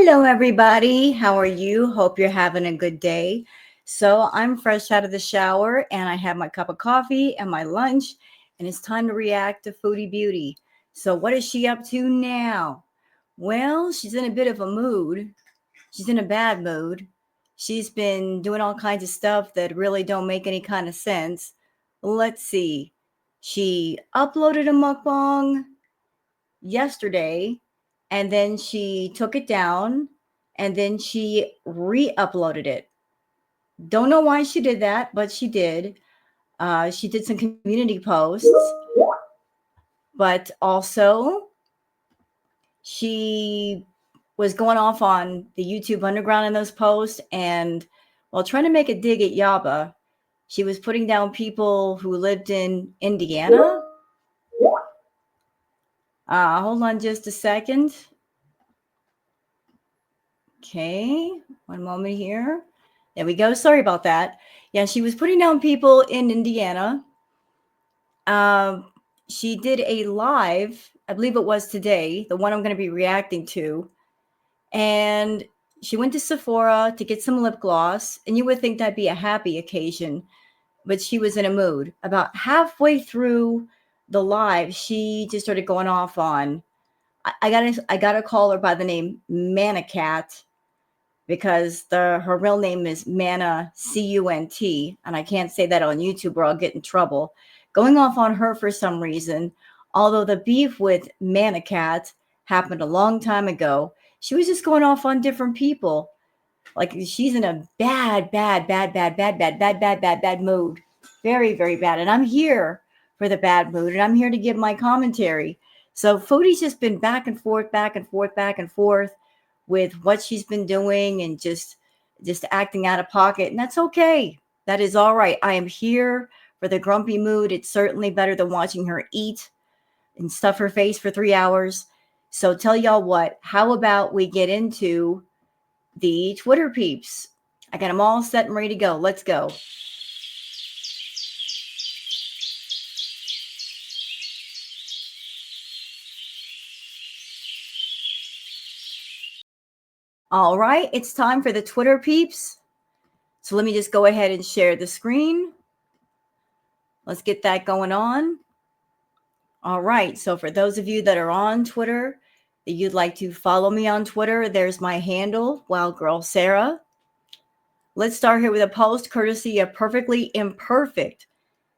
Hello, everybody. How are you? Hope you're having a good day. So, I'm fresh out of the shower and I have my cup of coffee and my lunch, and it's time to react to Foodie Beauty. So, what is she up to now? Well, she's in a bit of a mood. She's in a bad mood. She's been doing all kinds of stuff that really don't make any kind of sense. Let's see. She uploaded a mukbang yesterday, and then she took it down, and then she re-uploaded it. Don't know why she did that, but she did. She did some community posts, but also she was going off on the YouTube Underground in those posts, and while trying to make a dig at Yaba, she was putting down people who lived in Indiana. Hold on just a second. Okay, one moment here. There we go. Sorry about that. Yeah, she was putting down people in Indiana. She did a live, I believe it was today, the one I'm going to be reacting to. And she went to Sephora to get some lip gloss. And you would think that'd be a happy occasion, but she was in a mood. About halfway through the live, she just started going off on. I gotta call her by the name Manicat, because her real name is Mana Cunt, and I can't say that on YouTube or I'll get in trouble. Going off on her for some reason, although the beef with Manicat happened a long time ago, she was just going off on different people. Like she's in a bad mood. Very, very bad. And I'm here for the bad mood, and I'm here to give my commentary. So Foodie's just been back and forth with what she's been doing, and just acting out of pocket, and that's okay. That is all right. I am here for the grumpy mood. It's certainly better than watching her eat and stuff her face for 3 hours. So tell y'all what, how about we get into the Twitter peeps? I got them all set and ready to go. Let's go. All right, it's time for the Twitter peeps. So let me just go ahead and share the screen. Let's get that going on. All right, so for those of you that are on Twitter, that you'd like to follow me on Twitter, there's my handle, Wild Girl Sarah. Let's start here with a post courtesy of Perfectly Imperfect,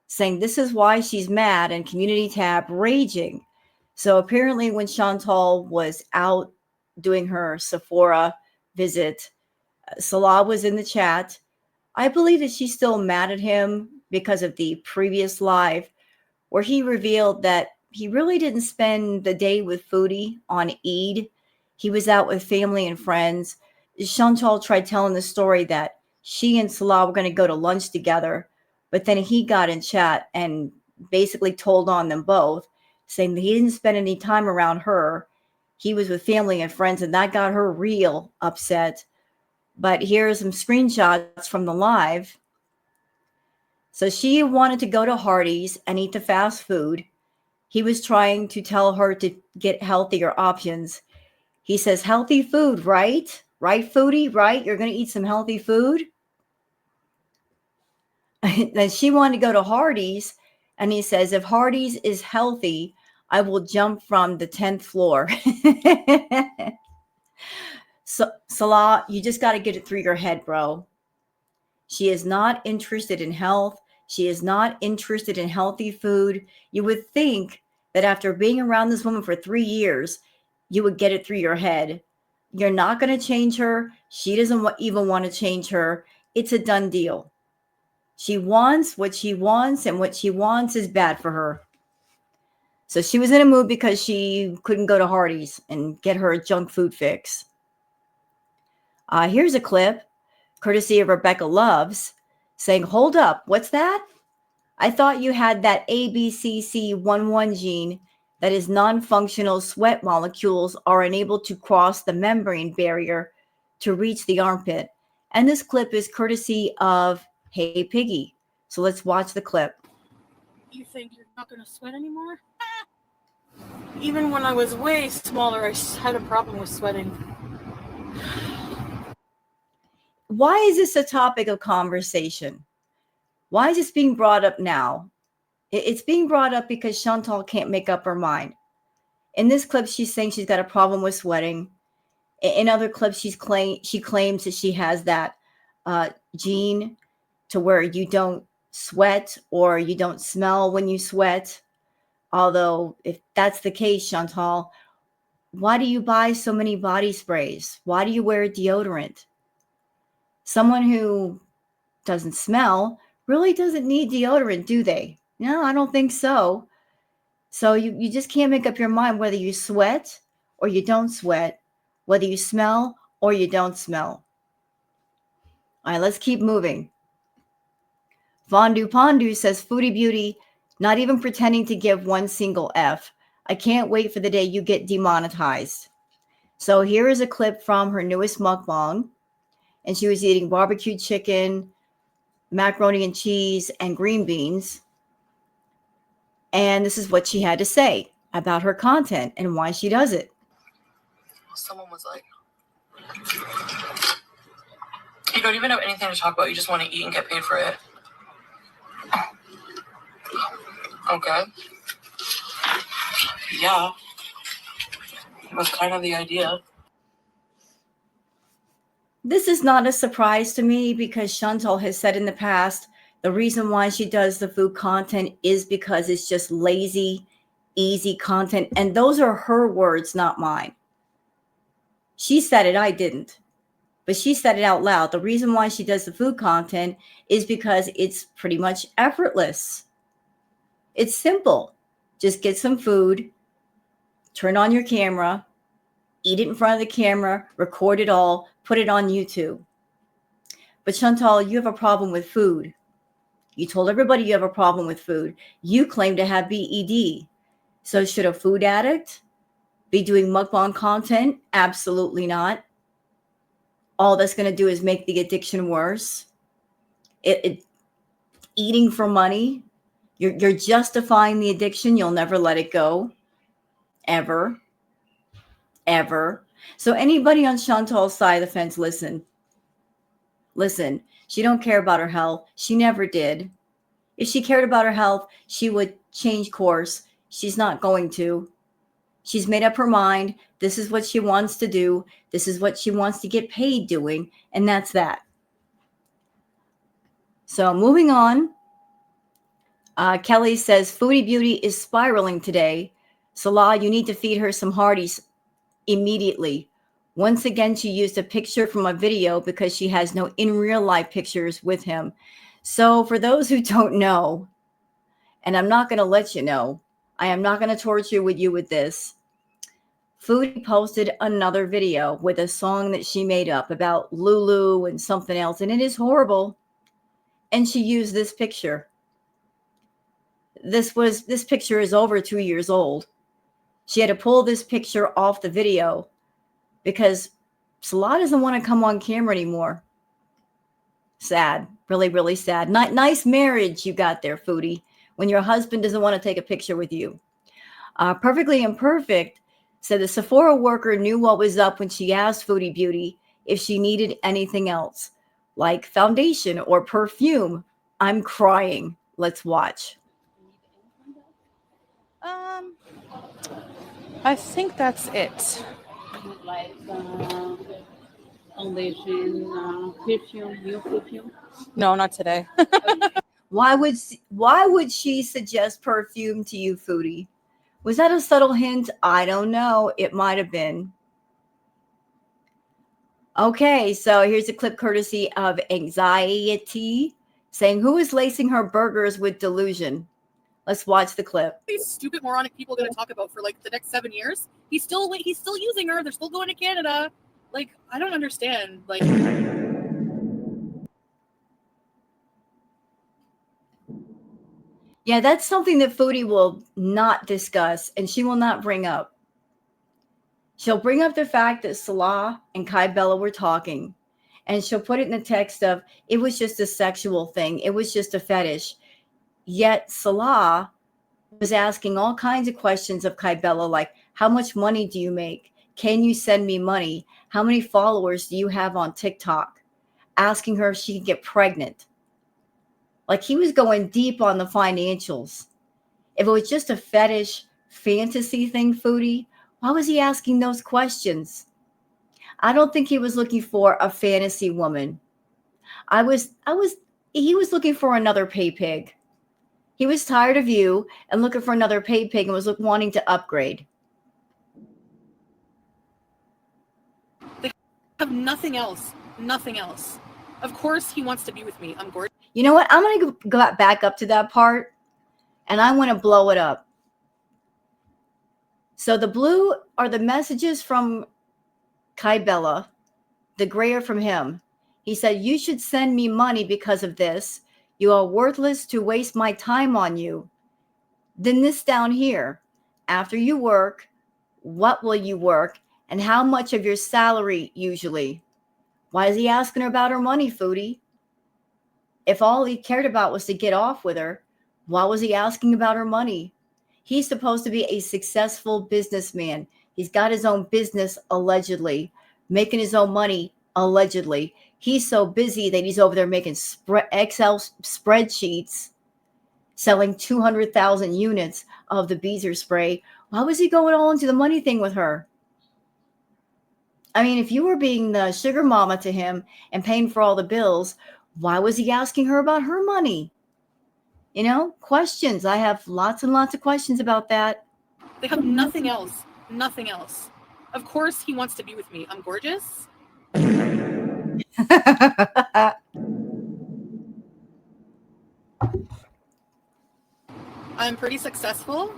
saying this is why she's mad, and community tab raging. So apparently when Chantal was out doing her Sephora visit, Salah was in the chat. I believe that she's still mad at him because of the previous live where he revealed that he really didn't spend the day with Foodie on Eid. He was out with family and friends. Chantal tried telling the story that she and Salah were going to go to lunch together, but then he got in chat and basically told on them both, saying that he didn't spend any time around her. He was with family and friends, and that got her real upset. But here's some screenshots from the live. So she wanted to go to Hardee's and eat the fast food. He was trying to tell her to get healthier options. He says, healthy food, right? Right, Foodie? Right? You're going to eat some healthy food? Then she wanted to go to Hardee's, and he says, if Hardee's is healthy, I will jump from the 10th floor. So, Salah, you just got to get it through your head, bro. She is not interested in health. She is not interested in healthy food. You would think that after being around this woman for 3 years, you would get it through your head. You're not going to change her. She doesn't even want to change her. It's a done deal. She wants what she wants, and what she wants is bad for her. So she was in a mood because she couldn't go to Hardee's and get her junk food fix. Here's a clip, courtesy of Rebecca Loves, saying, hold up, what's that? I thought you had that ABCC11 gene that is non-functional. Sweat molecules are unable to cross the membrane barrier to reach the armpit. And this clip is courtesy of Hey Piggy. So let's watch the clip. You think you're not going to sweat anymore? Even when I was way smaller, I had a problem with sweating. why is this a topic of conversation? Why is this being brought up now? It's being brought up because Chantal can't make up her mind. In this clip, she's saying she's got a problem with sweating. In other clips, she claims that she has that gene to where you don't sweat or you don't smell when you sweat. Although, if that's the case, Chantal, why do you buy so many body sprays? Why do you wear deodorant? Someone who doesn't smell really doesn't need deodorant, do they? No, I don't think so. So you just can't make up your mind whether you sweat or you don't sweat, whether you smell or you don't smell. All right, let's keep moving. Fondu Pondu says, Foodie Beauty, not even pretending to give one single F. I can't wait for the day you get demonetized. So here is a clip from her newest mukbang. And she was eating barbecued chicken, macaroni and cheese, and green beans. And this is what she had to say about her content and why she does it. Someone was like, you don't even have anything to talk about. You just want to eat and get paid for it. Okay. Yeah. It was kind of the idea. This is not a surprise to me because Chantal has said in the past, the reason why she does the food content is because it's just lazy, easy content. And those are her words, not mine. She said it, I didn't. But she said it out loud. The reason why she does the food content is because it's pretty much effortless. It's simple. Just get some food, turn on your camera, eat it in front of the camera, record it all, put it on YouTube. But Chantal, you have a problem with food. You told everybody you have a problem with food. You claim to have BED. So should a food addict be doing mukbang content? Absolutely not. All that's going to do is make the addiction worse. Eating for money. You're justifying the addiction. You'll never let it go. Ever. So anybody on Chantal's side of the fence, listen. She don't care about her health. She never did. If she cared about her health, she would change course. She's not going to. She's made up her mind. This is what she wants to do. This is what she wants to get paid doing. And that's that. So moving on. Kelly says, Foodie Beauty is spiraling today. Salah, you need to feed her some Hardee's immediately. Once again, she used a picture from a video because she has no in real life pictures with him. So for those who don't know, and I'm not going to let you know, I am not going to torture you with this. Foodie posted another video with a song that she made up about Lulu and something else, and it is horrible. And she used this picture. This picture is over 2 years old. She had to pull this picture off the video because Salah doesn't want to come on camera anymore. Sad. Really, really sad. Nice marriage you got there, Foodie, when your husband doesn't want to take a picture with you. Perfectly Imperfect said the Sephora worker knew what was up when she asked Foodie Beauty if she needed anything else, like foundation or perfume. I'm crying. Let's watch. I think that's it. Like foundation, perfume, new perfume. No, not today. Why would she suggest perfume to you, Foodie? Was that a subtle hint? I don't know. It might have been. Okay, so here's a clip courtesy of Anxiety saying, who is lacing her burgers with delusion? Let's watch the clip. These stupid moronic people going to talk about for like the next 7 years. He's still using her. They're still going to Canada. Like, I don't understand. Like, yeah, that's something that Foodie will not discuss and she will not bring up. She'll bring up the fact that Salah and Kai Bella were talking, and she'll put it in the text of, it was just a sexual thing. It was just a fetish. Yet Salah was asking all kinds of questions of Kai Bella, like, how much money do you make? Can you send me money? How many followers do you have on TikTok? asking her if she could get pregnant. Like he was going deep on the financials. If it was just a fetish fantasy thing, Foodie, why was he asking those questions? I don't think he was looking for a fantasy woman. He was looking for another pay pig. He was tired of you and looking for another pay pig and was wanting to upgrade. They have nothing else. Nothing else. Of course he wants to be with me. I'm gorgeous. You know what? I'm going to go back up to that part and I want to blow it up. So the blue are the messages from Kai Bella. The gray are from him. He said, you should send me money because of this. You are worthless to waste my time on you. Then this down here. After you work, what will you work? And how much of your salary usually? Why is he asking her about her money, Foodie? If all he cared about was to get off with her, why was he asking about her money? He's supposed to be a successful businessman. He's got his own business, allegedly, making his own money, allegedly. He's so busy that he's over there making Excel spreadsheets, selling 200,000 units of the Beezer spray. Why was he going all into the money thing with her? I mean, if you were being the sugar mama to him and paying for all the bills, why was he asking her about her money? You know, questions. I have lots and lots of questions about that. They have nothing else. Nothing else. Of course he wants to be with me. I'm gorgeous. I'm pretty successful.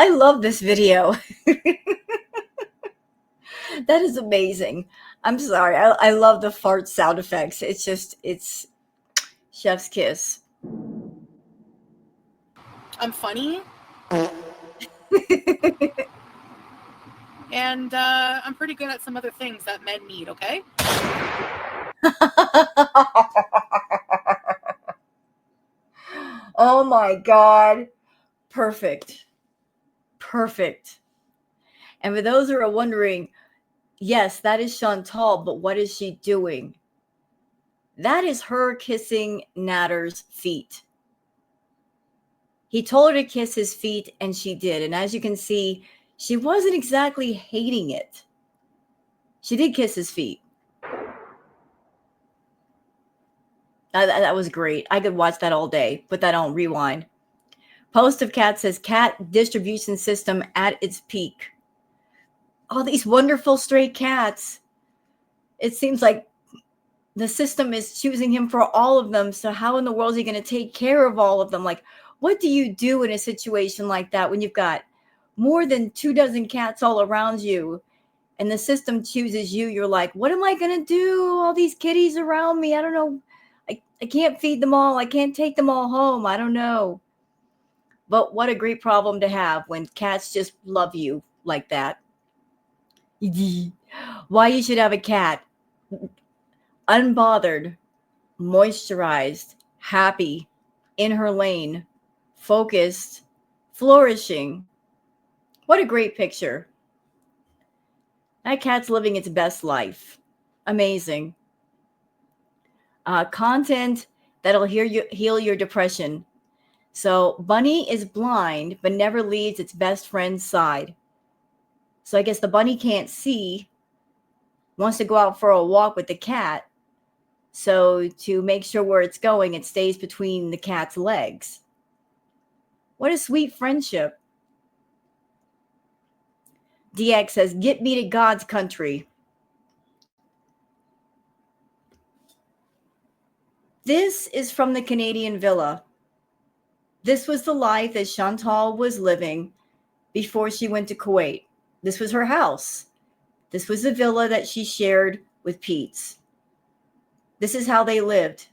I love this video. That is amazing. I'm sorry. I love the fart sound effects. It's chef's kiss. I'm funny. And I'm pretty good at some other things that men need, okay? Oh my God. Perfect. Perfect. And for those who are wondering, yes, that is Chantal, but what is she doing? That is her kissing Natter's feet. He told her to kiss his feet, and she did. And as you can see, she wasn't exactly hating it. She did kiss his feet. That was great. I could watch that all day. Put that on rewind. Post of Cat says, cat distribution system at its peak. All these wonderful stray cats. It seems like the system is choosing him for all of them. So how in the world is he going to take care of all of them? Like, what do you do in a situation like that when you've got more than 24 cats all around you and the system chooses you? You're like, what am I going to do? All these kitties around me. I don't know. I can't feed them all. I can't take them all home. I don't know. But what a great problem to have when cats just love you like that. Why you should have a cat. Unbothered, moisturized, happy, in her lane, focused, flourishing. What a great picture. That cat's living its best life. Amazing. Content that'll heal your depression. So bunny is blind, but never leaves its best friend's side. So I guess the bunny can't see, wants to go out for a walk with the cat. So to make sure where it's going, it stays between the cat's legs. What a sweet friendship. DX says, get me to God's country. This is from the Canadian villa. This was the life that Chantal was living before she went to Kuwait. This was her house. This was the villa that she shared with Pete's. This is how they lived.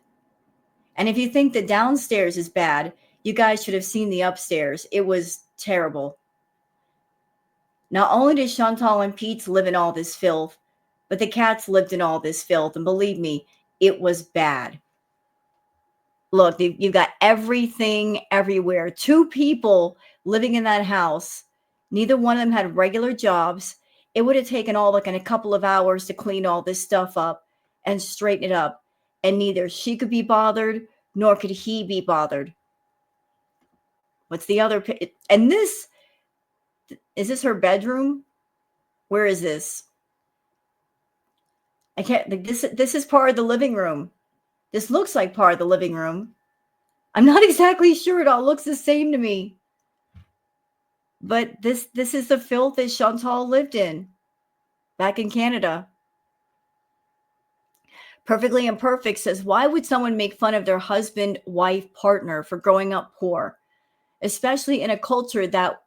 And if you think the downstairs is bad, you guys should have seen the upstairs. It was terrible. Not only did Chantal and Pete's live in all this filth, but the cats lived in all this filth. And believe me, it was bad. Look, you've got everything everywhere. 2 people living in that house. Neither one of them had regular jobs. it would have taken all like in a couple of hours to clean all this stuff up and straighten it up. And neither she could be bothered, nor could he be bothered. What's the other? And this, is this her bedroom? Where is this? I can't, this is part of the living room. This looks like part of the living room. I'm not exactly sure. It all looks the same to me. But this is the filth that Chantal lived in back in Canada. Perfectly Imperfect says, why would someone make fun of their husband, wife, partner for growing up poor, especially in a culture that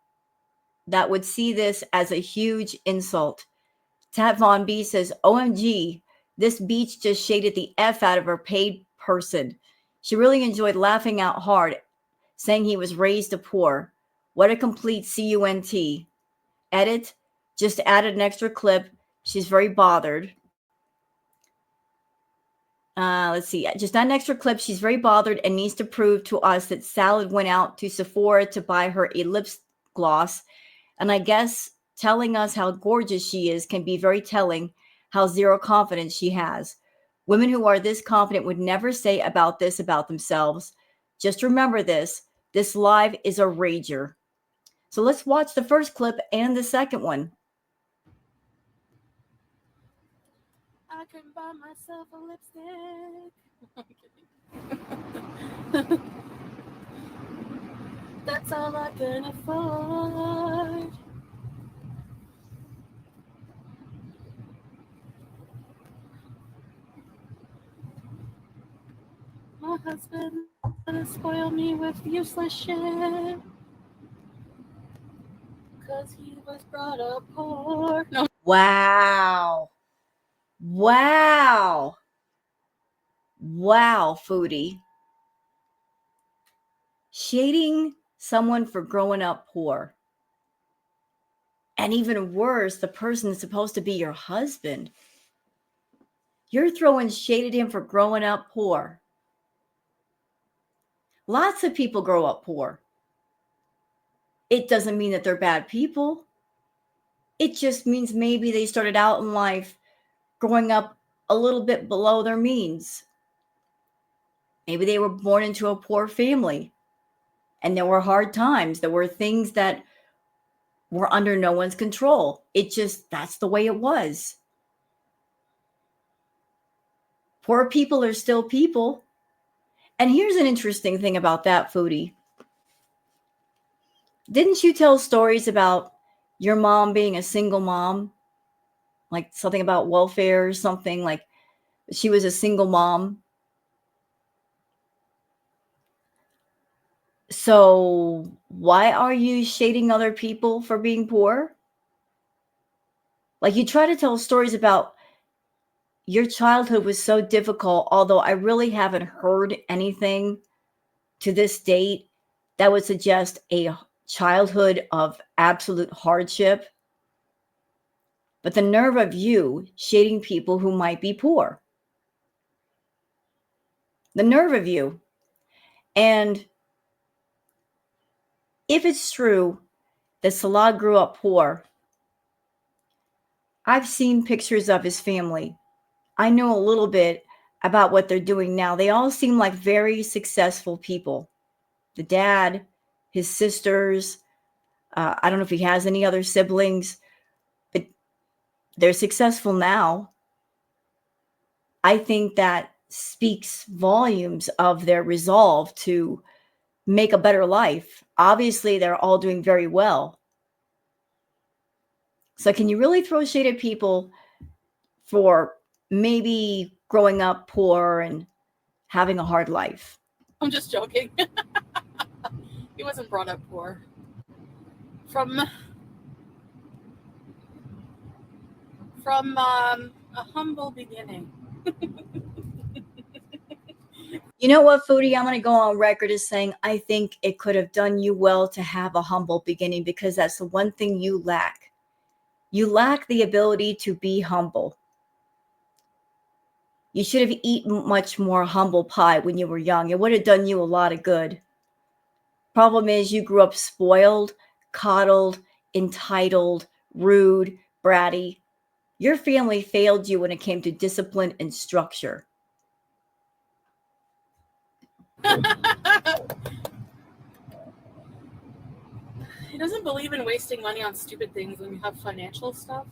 would see this as a huge insult? Tat Von B says, OMG, this beach just shaded the F out of her paid person. She really enjoyed laughing out hard, saying he was raised poor. What a complete CUNT. Edit, just added an extra clip. She's very bothered. Let's see. Just an extra clip. She's very bothered and needs to prove to us that Salah went out to Sephora to buy her a lip gloss. And I guess telling us how gorgeous she is can be very telling how zero confidence she has. Women who are this confident would never say about this about themselves. Just remember this. This live is a rager. So let's watch the first clip and the second one. I can buy myself a lipstick. I'm kidding. That's all I can afford. My husband spoiled me with useless shit. Because he was brought up poor. No. Wow. Wow. Wow, Foodie. Shading someone for growing up poor. And even worse, the person is supposed to be your husband. You're throwing shade at him for growing up poor. Lots of people grow up poor. It doesn't mean that they're bad people. It just means maybe they started out in life growing up a little bit below their means. Maybe they were born into a poor family and there were hard times. There were things that were under no one's control. That's the way it was. Poor people are still people. And here's an interesting thing about that, Foodie. Didn't you tell stories about your mom being a single mom? Like something about welfare or something, like she was a single mom. So why are you shading other people for being poor? Like you try to tell stories about your childhood was so difficult, although I really haven't heard anything to this date that would suggest a childhood of absolute hardship. But the nerve of you shading people who might be poor. The nerve of you. And if it's true that Salah grew up poor, I've seen pictures of his family. I know a little bit about what they're doing now. They all seem like very successful people. The dad, his sisters, I don't know if he has any other siblings, but they're successful now. I think that speaks volumes of their resolve to make a better life. Obviously, they're all doing very well. So can you really throw shade at people for maybe growing up poor and having a hard life? I'm just joking. He wasn't brought up poor. From a humble beginning. You know what, Foodie? I'm going to go on record as saying I think it could have done you well to have a humble beginning, because that's the one thing you lack. You lack the ability to be humble. You should have eaten much more humble pie when you were young. It would have done you a lot of good. Problem is, you grew up spoiled, coddled, entitled, rude, bratty. Your family failed you when it came to discipline and structure. He doesn't believe in wasting money on stupid things when you have financial stuff.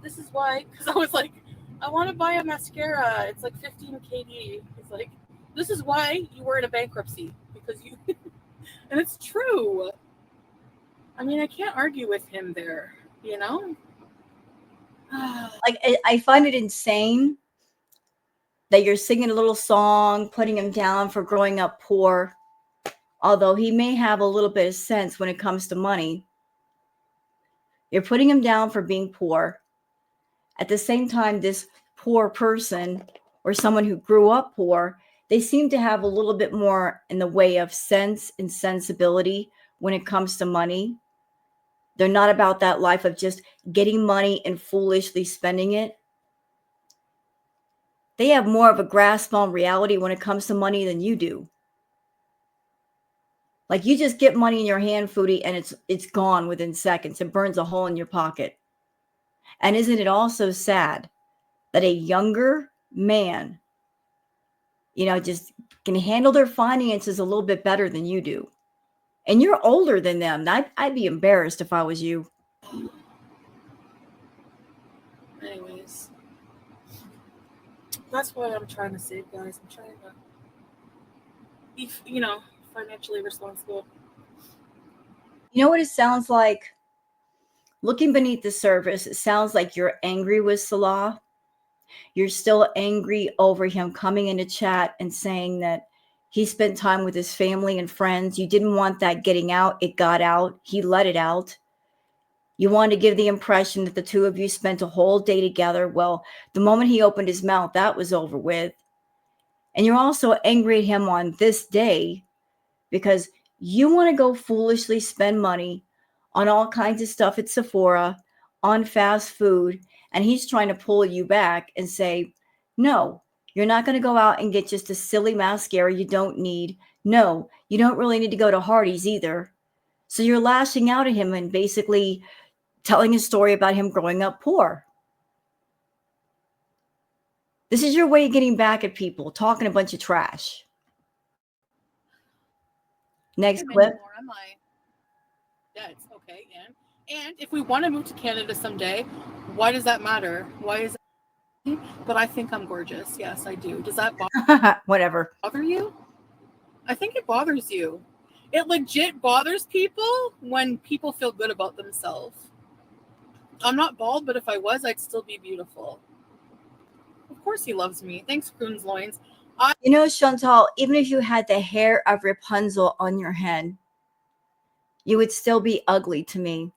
This is why, because I was like, I want to buy a mascara. It's like 15 KD. He's like, this is why you were in a bankruptcy, because you, and it's true. I mean, I can't argue with him there, you know? Like, I find it insane that you're singing a little song, putting him down for growing up poor, although he may have a little bit of sense when it comes to money. You're putting him down for being poor. At the same time, this poor person or someone who grew up poor, they seem to have a little bit more in the way of sense and sensibility when it comes to money. They're not about that life of just getting money and foolishly spending it. They have more of a grasp on reality when it comes to money than you do. Like, you just get money in your hand, Foodie, and it's gone within seconds. It burns a hole in your pocket. And isn't it also sad that a younger man, just can handle their finances a little bit better than you do? And you're older than them. I'd be embarrassed if I was you. Anyways, that's what I'm trying to say, guys. I'm trying to be, financially responsible. You know what it sounds like? Looking beneath the surface, it sounds like you're angry with Salah. You're still angry over him coming into chat and saying that he spent time with his family and friends. You didn't want that getting out. It got out. He let it out. You wanted to give the impression that the two of you spent a whole day together. Well, the moment he opened his mouth, that was over with. And you're also angry at him on this day because you want to go foolishly spend money on all kinds of stuff at Sephora, on fast food, and he's trying to pull you back and say, no, you're not going to go out and get just a silly mascara you don't need. No, you don't really need to go to Hardee's either. So you're lashing out at him and basically telling a story about him growing up poor. This is your way of getting back at people, talking a bunch of trash. Next clip. Am I? Yeah, it's okay. And if we want to move to Canada someday, why does that matter? Why is it? But I think I'm gorgeous. Yes, I do. Does that Whatever. bother you? I think it bothers you. It legit bothers people when people feel good about themselves. I'm not bald, but if I was, I'd still be beautiful. Of course he loves me. Thanks, Croon's Loins. Chantal, even if you had the hair of Rapunzel on your head, you would still be ugly to me.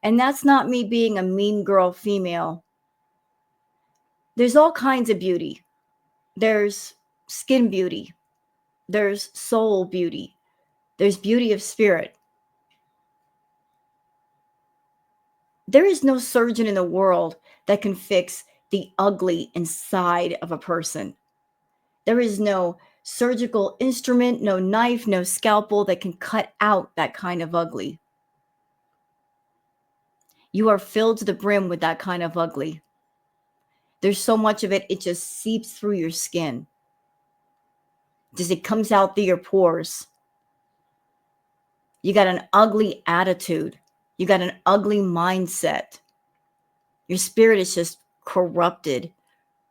And that's not me being a mean girl female. There's all kinds of beauty. There's skin beauty. There's soul beauty. There's beauty of spirit. There is no surgeon in the world that can fix the ugly inside of a person. There is no surgical instrument, no knife, no scalpel that can cut out that kind of ugly. You are filled to the brim with that kind of ugly. There's so much of it, it just seeps through your skin. It comes out through your pores. You got an ugly attitude. You got an ugly mindset. Your spirit is just corrupted,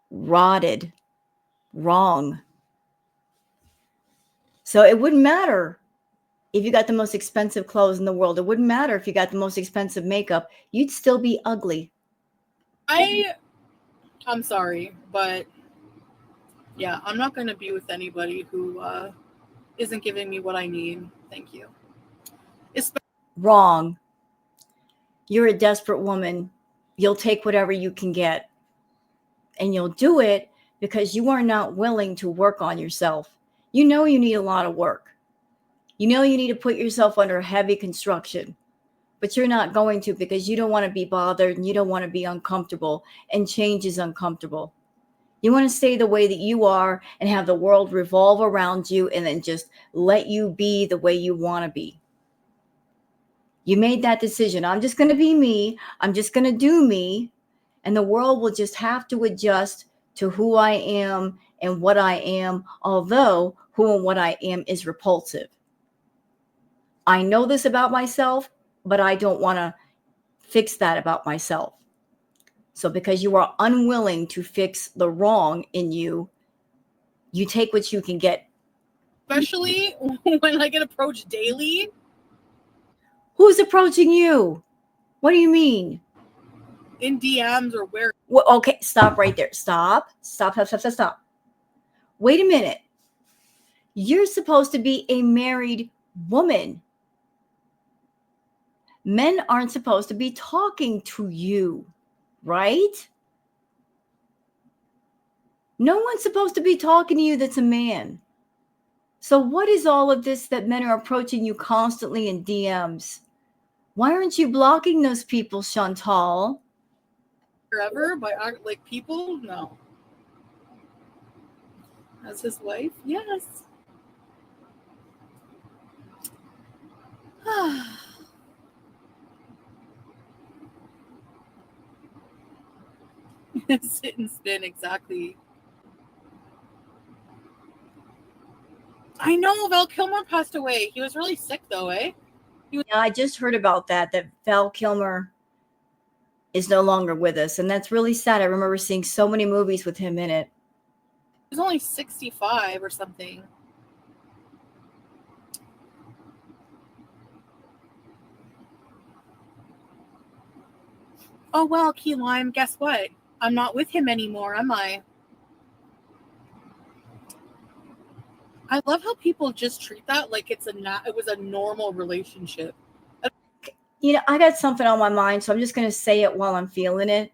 rotted, wrong. So it wouldn't matter if you got the most expensive clothes in the world. It wouldn't matter if you got the most expensive makeup. You'd still be ugly. I'm sorry, but yeah, I'm not going to be with anybody who isn't giving me what I need. Thank you. Wrong. You're a desperate woman. You'll take whatever you can get. And you'll do it because you are not willing to work on yourself. You know you need a lot of work. You know you need to put yourself under heavy construction. But you're not going to because you don't want to be bothered and you don't want to be uncomfortable. And change is uncomfortable. You want to stay the way that you are and have the world revolve around you and then just let you be the way you want to be. You made that decision. I'm just going to be me. I'm just going to do me. And the world will just have to adjust to who I am and what I am, although who and what I am is repulsive. I know this about myself, but I don't want to fix that about myself. So because you are unwilling to fix the wrong in you, you take what you can get. Especially when I get approached daily. Who's approaching you? What do you mean? In DMs or where? Well, okay, stop right there. Stop. Wait a minute. You're supposed to be a married woman. Men aren't supposed to be talking to you, right? No one's supposed to be talking to you that's a man. So what is all of this that men are approaching you constantly in DMs? Why aren't you blocking those people, Chantal? Forever by like people? No. As his wife? Yes. Sit and spin, exactly. I know Val Kilmer passed away. He was really sick though, eh? Yeah, I just heard about that Val Kilmer is no longer with us. And that's really sad. I remember seeing so many movies with him in it. He was only 65 or something. Oh, well, Key Lime, guess what? I'm not with him anymore, am I? I love how people just treat that like it was a normal relationship. You know, I got something on my mind, so I'm just going to say it while I'm feeling it.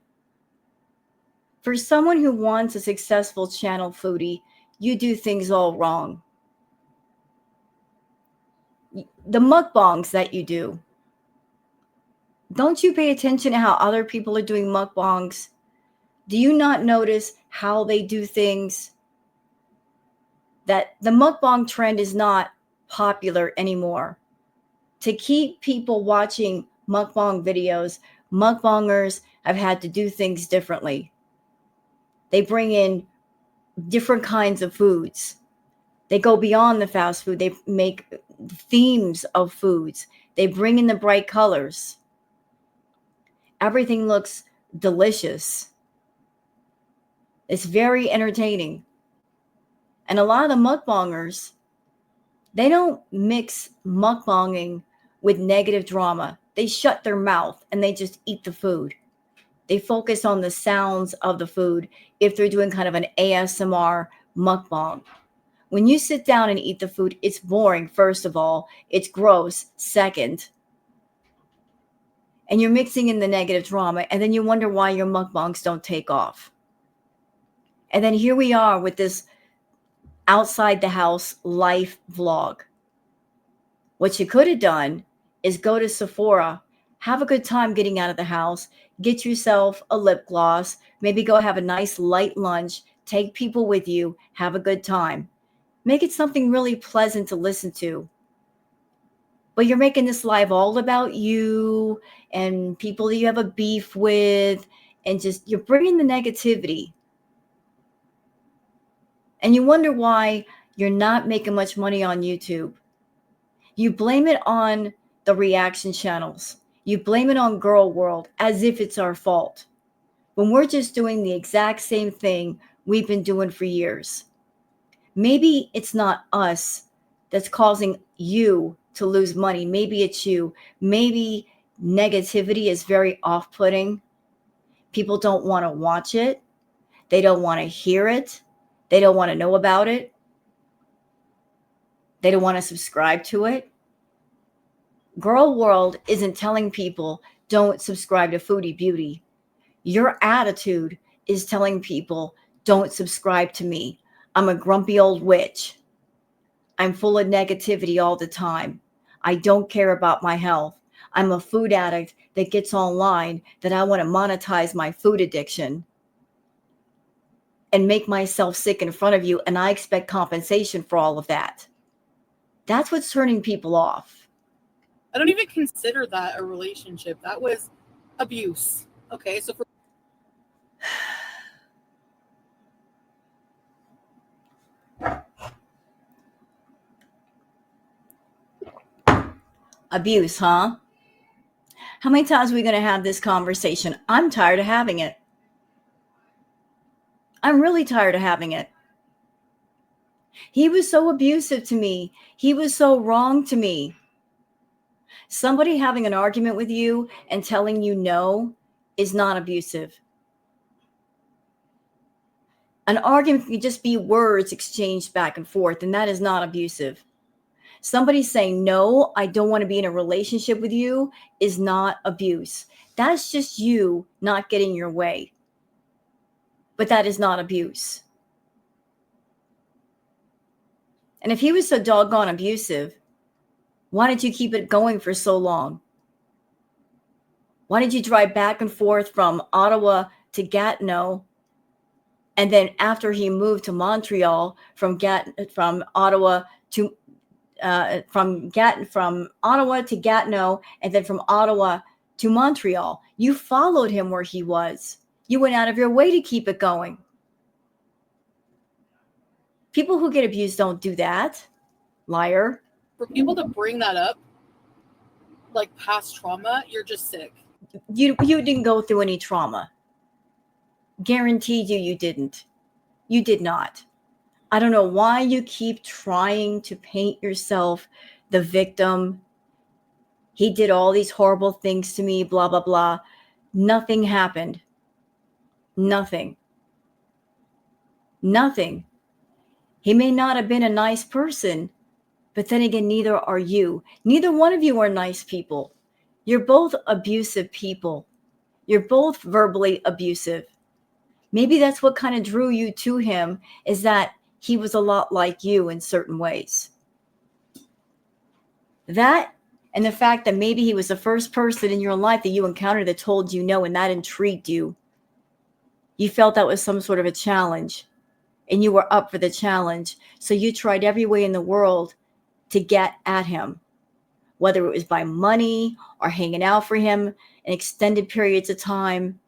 For someone who wants a successful channel, Foodie, you do things all wrong. The mukbangs that you do, don't you pay attention to how other people are doing mukbangs? Do you not notice how they do things? That the mukbang trend is not popular anymore. To keep people watching mukbang videos, mukbangers have had to do things differently. They bring in different kinds of foods. They go beyond the fast food. They make themes of foods. They bring in the bright colors. Everything looks delicious. It's very entertaining. And a lot of the mukbangers, they don't mix mukbanging with negative drama. They shut their mouth and they just eat the food. They focus on the sounds of the food if they're doing kind of an ASMR mukbang. When you sit down and eat the food, it's boring, first of all. It's gross, second. And you're mixing in the negative drama, and then you wonder why your mukbangs don't take off. And then here we are with this outside the house life vlog. What you could have done is go to Sephora, have a good time getting out of the house, get yourself a lip gloss, maybe go have a nice light lunch, take people with you, have a good time. Make it something really pleasant to listen to. But you're making this live all about you and people that you have a beef with, and just you're bringing the negativity. And you wonder why you're not making much money on YouTube. You blame it on the reaction channels. You blame it on Girl World as if it's our fault, when we're just doing the exact same thing we've been doing for years. Maybe it's not us that's causing you to lose money. Maybe it's you. Maybe negativity is very off-putting. People don't want to watch it. They don't want to hear it. They don't want to know about it. They don't want to subscribe to it. Girl World isn't telling people don't subscribe to Foodie Beauty. Your attitude is telling people don't subscribe to me. I'm a grumpy old witch. I'm full of negativity all the time. I don't care about my health. I'm a food addict that gets online that I want to monetize my food addiction and make myself sick in front of you, and I expect compensation for all of that. That's what's turning people off. I don't even consider that a relationship. That was abuse. Okay, so for Abuse, huh? How many times are we going to have this conversation? I'm tired of having it. I'm really tired of having it. He was so abusive to me. He was so wrong to me. Somebody having an argument with you and telling you no is not abusive. An argument can just be words exchanged back and forth, and that is not abusive. Somebody saying, no, I don't want to be in a relationship with you is not abuse. That's just you not getting your way. But that is not abuse. And if he was so doggone abusive, why did you keep it going for so long? Why did you drive back and forth from Ottawa to Gatineau? And then after he moved to Montreal, from Ottawa to Gatineau, and then from Ottawa to Montreal, you followed him where he was. You went out of your way to keep it going. People who get abused don't do that. Liar. For people to bring that up, like past trauma, you're just sick. You didn't go through any trauma. Guaranteed you didn't. You did not. I don't know why you keep trying to paint yourself the victim. He did all these horrible things to me, blah, blah, blah. Nothing happened. Nothing. Nothing. He may not have been a nice person, but then again, neither are you. Neither one of you are nice people. You're both abusive people. You're both verbally abusive. Maybe that's what kind of drew you to him, is that he was a lot like you in certain ways. That and the fact that maybe he was the first person in your life that you encountered that told you no, and that intrigued you. You felt that was some sort of a challenge, and you were up for the challenge. So you tried every way in the world to get at him, whether it was by money or hanging out for him in extended periods of time,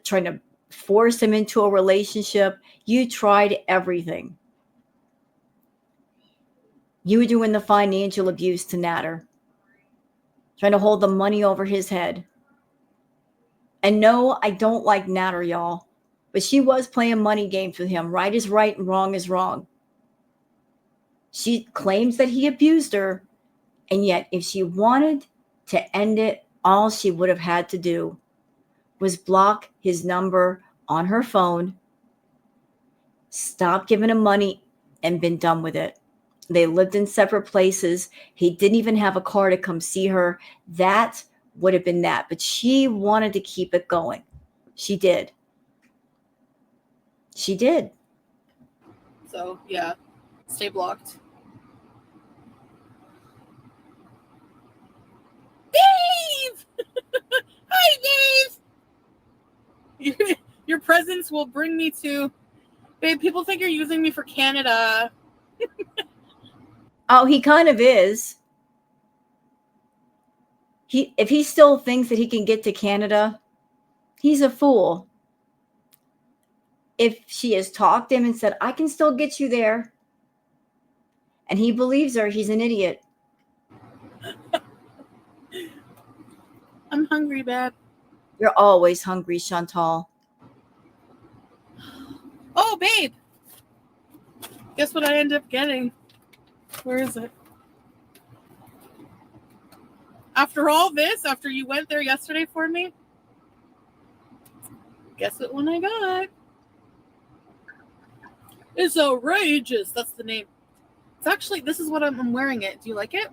trying to force him into a relationship. You tried everything. You were doing the financial abuse to Natter, trying to hold the money over his head. And no, I don't like Natter, y'all, but she was playing money games with him. Right is right and wrong is wrong. She claims that he abused her, and yet if she wanted to end it, all she would have had to do was block his number on her phone, stop giving him money, and been done with it. They lived in separate places. He didn't even have a car to come see her. That would have been that. But she wanted to keep it going. She did. She did. So, yeah, stay blocked. Dave! Hi, Dave! Your presence will bring me to... Babe, people think you're using me for Canada. Oh, he kind of is. If he still thinks that he can get to Canada, he's a fool. If she has talked to him and said, I can still get you there, and he believes her, he's an idiot. I'm hungry, babe. You're always hungry, Chantal. Oh, babe. Guess what I ended up getting? Where is it? After all this, after you went there yesterday for me, guess what one I got? It's outrageous. That's the name. It's actually, this is what I'm wearing it. Do you like it?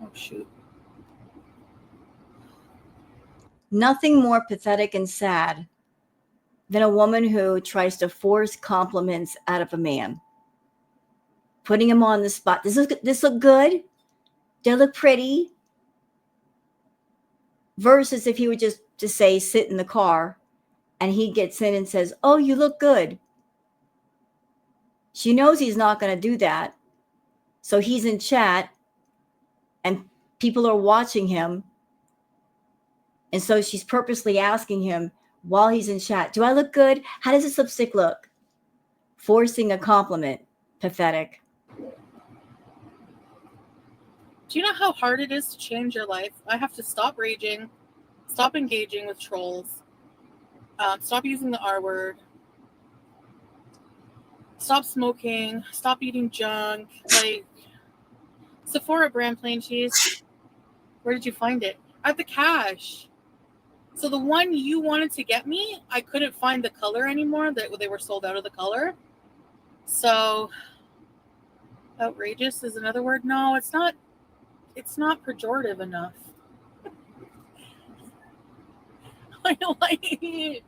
Oh, shoot. Nothing more pathetic and sad than a woman who tries to force compliments out of a man. Putting him on the spot. This look good? Do I look pretty? Versus if he would just say, sit in the car and he gets in and says, "Oh, you look good." She knows he's not going to do that. So he's in chat and people are watching him. And so she's purposely asking him while he's in chat, "Do I look good? How does this lipstick look?" Forcing a compliment. Pathetic. Do you know how hard it is to change your life? I have to stop raging, stop engaging with trolls, stop using the R word, stop smoking, stop eating junk. Like, Sephora brand plain cheese, where did you find it? At the cash. So the one you wanted to get me, I couldn't find the color anymore. They were sold out of the color. So outrageous is another word. No, it's not. It's not pejorative enough. I like it.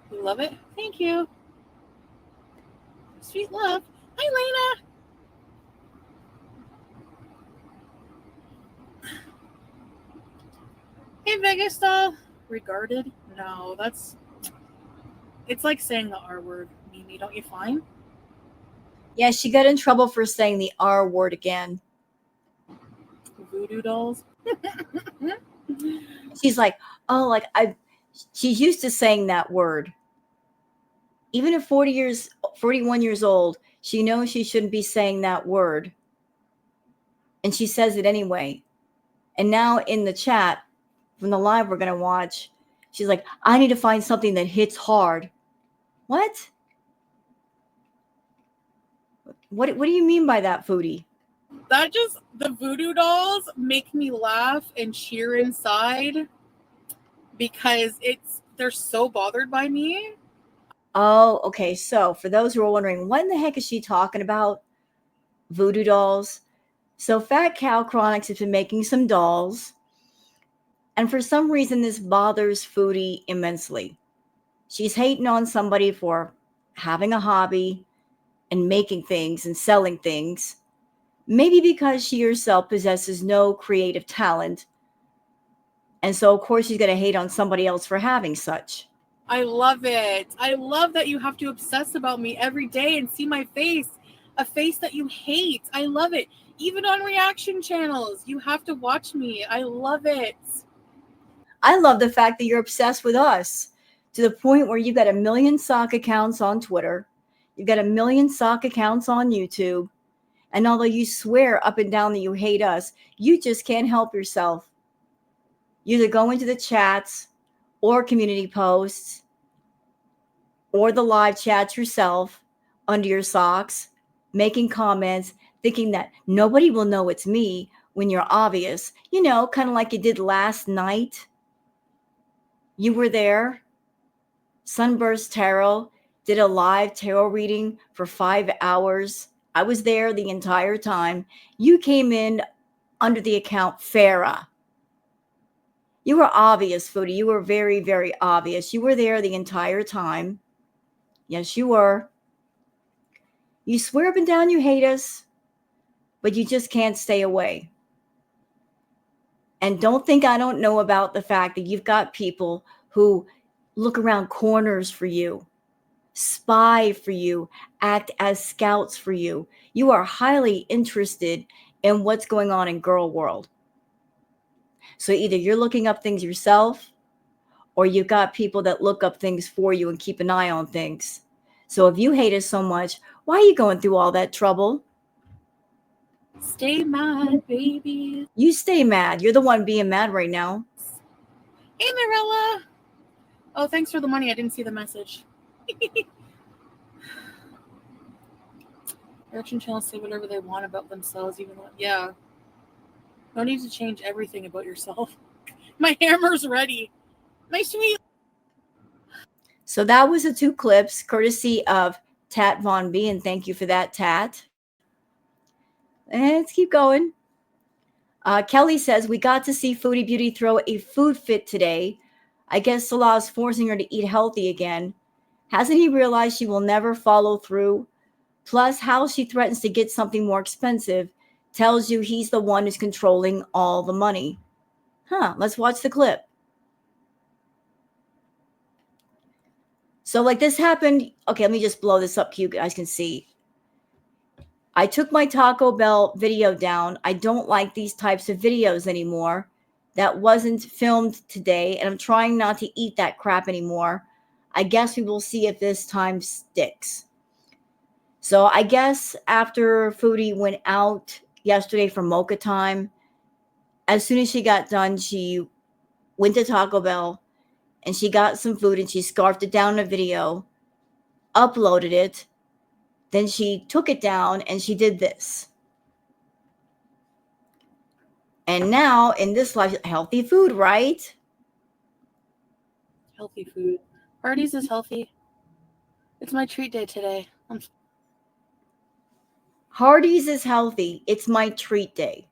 You love it? Thank you. Sweet love. Hi, Lena. Hey, Vegas doll. Regarded? No, it's like saying the R word, Mimi. Don't you find? Yeah, she got in trouble for saying the R word again. Voodoo dolls. She's like, "Oh, like she's used to saying that word. Even at 41 years old, she knows she shouldn't be saying that word. And she says it anyway. And now in the chat from the live we're going to watch, she's like, "I need to find something that hits hard." What? What do you mean by that, Foodie? The voodoo dolls make me laugh and cheer inside because they're so bothered by me. Oh, okay. So for those who are wondering, what in the heck is she talking about? Voodoo dolls. So Fat Cow Chronics has been making some dolls. And for some reason, this bothers Foodie immensely. She's hating on somebody for having a hobby and making things and selling things. Maybe because she herself possesses no creative talent. And so, of course, she's going to hate on somebody else for having such. I love it. I love that you have to obsess about me every day and see my face, a face that you hate. I love it. Even on reaction channels, you have to watch me. I love it. I love the fact that you're obsessed with us to the point where you've got 1 million sock accounts on Twitter. You've got 1 million sock accounts on YouTube. And although you swear up and down that you hate us, you just can't help yourself. You either go into the chats or community posts or the live chats yourself under your socks, making comments, thinking that nobody will know it's me when you're obvious, kind of like you did last night. You were there. Sunburst Tarot did a live tarot reading for 5 hours. I was there the entire time. You came in under the account Farah. You were obvious, Foodie. You were very, very obvious. You were there the entire time. Yes, you were. You swear up and down you hate us, but you just can't stay away. And don't think I don't know about the fact that you've got people who look around corners for you, spy for you, act as scouts for you. You are highly interested in what's going on in girl world. So either you're looking up things yourself or you've got people that look up things for you and keep an eye on things. So if you hate us so much, why are you going through all that trouble? Stay mad, baby. You stay mad. You're the one being mad right now. Hey, Marilla. Oh, thanks for the money. I didn't see the message. Reaction channels say whatever they want about themselves, even though, yeah. No need to change everything about yourself. My hammer's ready. My sweet. So that was the 2 clips, courtesy of Tat Von B, and thank you for that, Tat. And let's keep going. Kelly says, "We got to see Foodie Beauty throw a food fit today. I guess Salah's forcing her to eat healthy again. Hasn't he realized she will never follow through? Plus, how she threatens to get something more expensive tells you he's the one who's controlling all the money." Let's watch the clip. So like this happened. Okay, let me just blow this up so you guys can see. I took my Taco Bell video down. I don't like these types of videos anymore. That wasn't filmed today, and I'm trying not to eat that crap anymore. I guess we will see if this time sticks. So I guess after Foodie went out yesterday for mocha time, as soon as she got done, she went to Taco Bell and she got some food and she scarfed it down in a video, uploaded it. Then she took it down and she did this. And now in this life, healthy food, right? Healthy food. Hardee's is healthy. It's my treat day today. Hardee's is healthy. It's my treat day.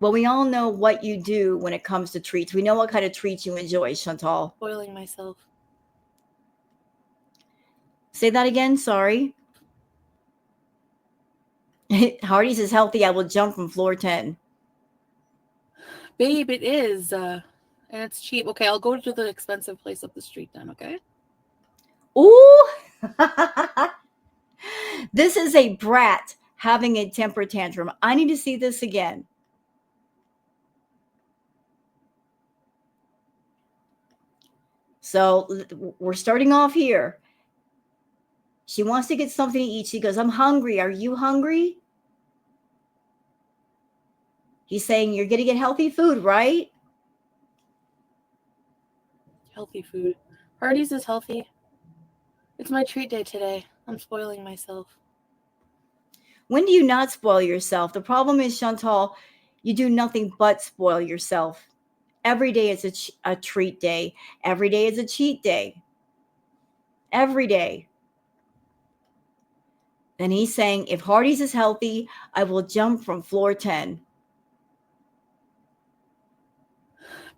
Well, we all know what you do when it comes to treats. We know what kind of treats you enjoy, Chantal. Spoiling myself. Say that again. Sorry. Hardee's is healthy. I will jump from floor 10. Babe, it is. And it's cheap. Okay, I'll go to the expensive place up the street then, okay? Ooh. This is a brat having a temper tantrum. I need to see this again. So we're starting off here. She wants to get something to eat. She goes, I'm hungry. Are you hungry? He's saying, you're going to get healthy food, right? Healthy food. Hardee's is healthy. It's my treat day today. I'm spoiling myself. When do you not spoil yourself? The problem is, Chantal, you do nothing but spoil yourself. Every day is a treat day. Every day is a cheat day. Every day. Then he's saying, if Hardee's is healthy, I will jump from floor 10.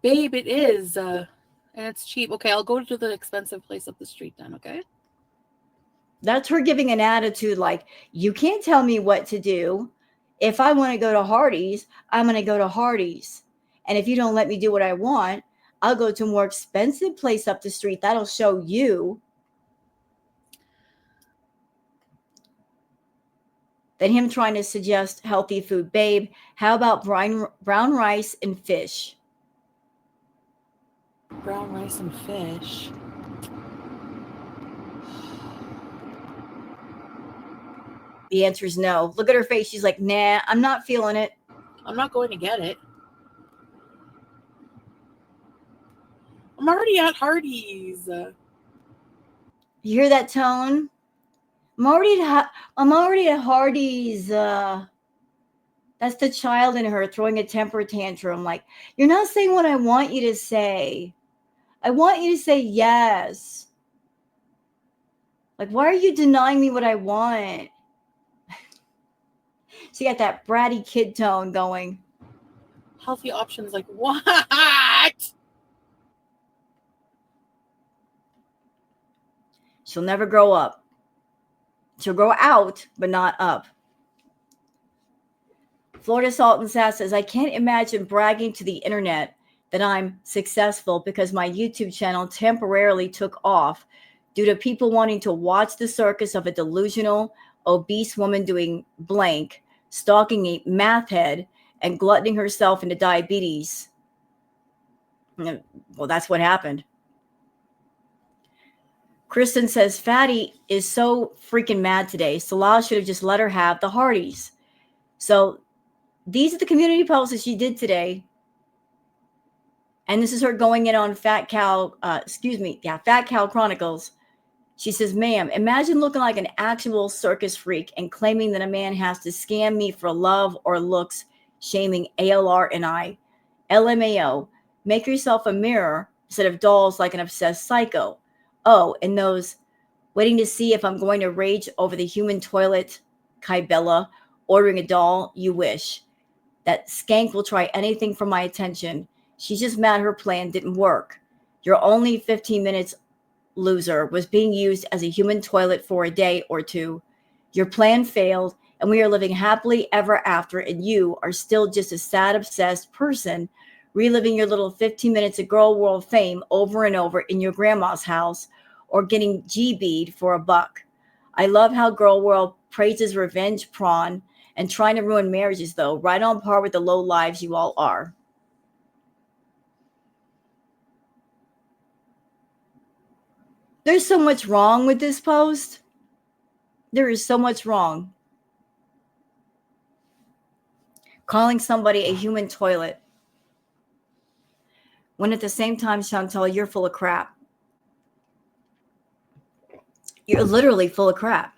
Babe, it is. And it's cheap. Okay, I'll go to the expensive place up the street then, okay? That's her giving an attitude like, you can't tell me what to do. If I want to go to Hardee's, I'm going to go to Hardee's. And if you don't let me do what I want, I'll go to a more expensive place up the street. That'll show you. Then him trying to suggest healthy food. Babe, how about brown rice and fish? Brown rice and fish. The answer is no. Look at her face. She's like, nah, I'm not feeling it. I'm not going to get it. I'm already at Hardee's. You hear that tone? I'm already at Hardee's. That's the child in her throwing a temper tantrum. Like, you're not saying what I want you to say. I want you to say yes. Like, why are you denying me what I want? She got that bratty kid tone going. Healthy options, like what? She'll never grow up. She'll grow out, but not up. Florida Salt and Sass says, I can't imagine bragging to the internet that I'm successful because my YouTube channel temporarily took off due to people wanting to watch the circus of a delusional, obese woman doing blank, stalking a math head, and gluttoning herself into diabetes. Well, that's what happened. Kristen says, Fatty is so freaking mad today. Salah should have just let her have the Hardee's. So these are the community posts that she did today. And this is her going in on Fat Cow Chronicles. She says, ma'am, imagine looking like an actual circus freak and claiming that a man has to scam me for love or looks, shaming ALR and I. LMAO, make yourself a mirror instead of dolls like an obsessed psycho. Oh, and those waiting to see if I'm going to rage over the human toilet, Kybella, ordering a doll, you wish. That skank will try anything for my attention. She's just mad her plan didn't work. Your only 15 minutes, loser, was being used as a human toilet for a day or two. Your plan failed, and we are living happily ever after, and you are still just a sad, obsessed person reliving your little 15 minutes of girl world fame over and over in your grandma's house, or getting GB'd for a buck. I love how Girl World praises revenge porn and trying to ruin marriages, though. Right on par with the low lives you all are. There's so much wrong with this post. There is so much wrong. Calling somebody a human toilet, when at the same time, Chantal, you're full of crap. You're literally full of crap.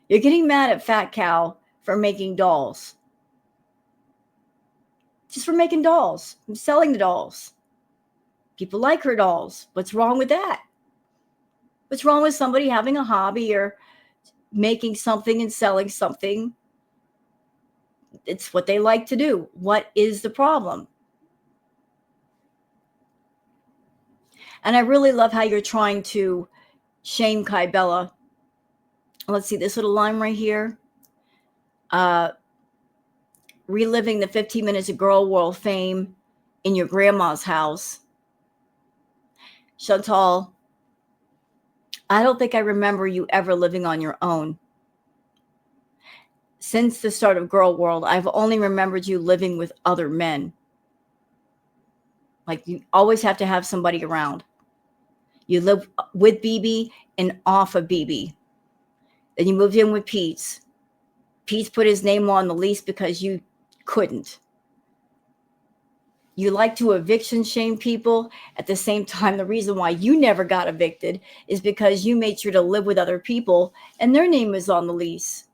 You're getting mad at Fat Cow for making dolls. Just for making dolls. I'm selling the dolls. People like her dolls. What's wrong with that? What's wrong with somebody having a hobby or making something and selling something? It's what they like to do. What is the problem? And I really love how you're trying to shame Kai Bella. Let's see this little line right here. Reliving the 15 minutes of Girl World fame in your grandma's house. Chantal, I don't think I remember you ever living on your own. Since the start of Girl World, I've only remembered you living with other men. Like, you always have to have somebody around. You live with BB and off of BB. Then you moved in with Pete's. Pete's put his name on the lease because you couldn't. You like to eviction shame people. At the same time, the reason why you never got evicted is because you made sure to live with other people and their name is on the lease.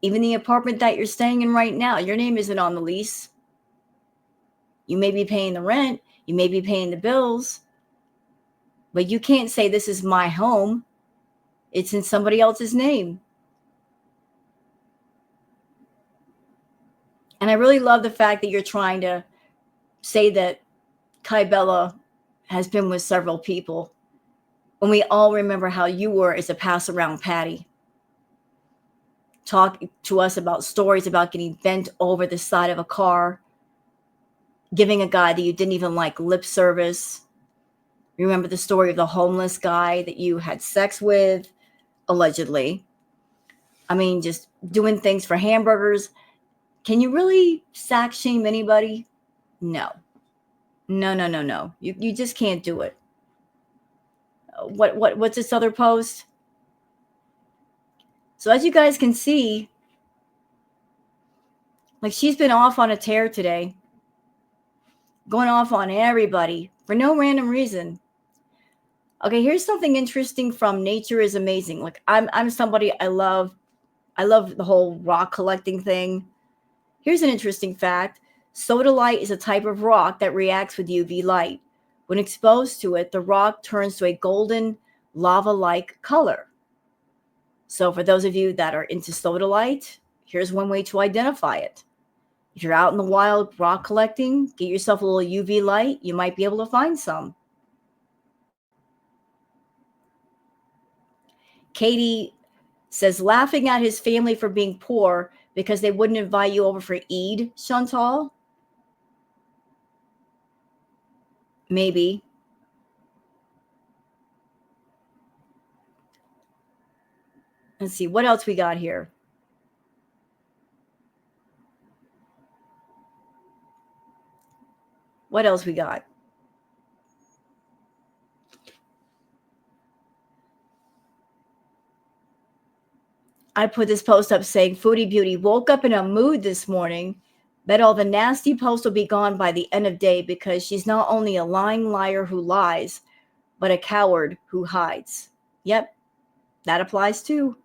Even the apartment that you're staying in right now, your name isn't on the lease. You may be paying the rent. You may be paying the bills. But you can't say this is my home. It's in somebody else's name. And I really love the fact that you're trying to say that Kai Bella has been with several people. When we all remember how you were as a pass-around Patty. Talk to us about stories about getting bent over the side of a car, giving a guy that you didn't even like lip service. Remember the story of the homeless guy that you had sex with, allegedly. I mean, just doing things for hamburgers. Can you really sack shame anybody? No. No. You just can't do it. What's this other post? So as you guys can see, like, she's been off on a tear today. Going off on everybody for no random reason. Okay, here's something interesting from Nature is Amazing. Like, I'm somebody, I love the whole rock collecting thing. Here's an interesting fact. Sodalite is a type of rock that reacts with UV light. When exposed to it, the rock turns to a golden lava-like color. So for those of you that are into sodalite, here's one way to identify it. If you're out in the wild rock collecting, get yourself a little UV light. You might be able to find some. Katie says, laughing at his family for being poor because they wouldn't invite you over for Eid, Chantal? Maybe. Let's see, what else we got here? What else we got? I put this post up saying, Foodie Beauty woke up in a mood this morning. Bet all the nasty posts will be gone by the end of day because she's not only a lying liar who lies, but a coward who hides. Yep, that applies too.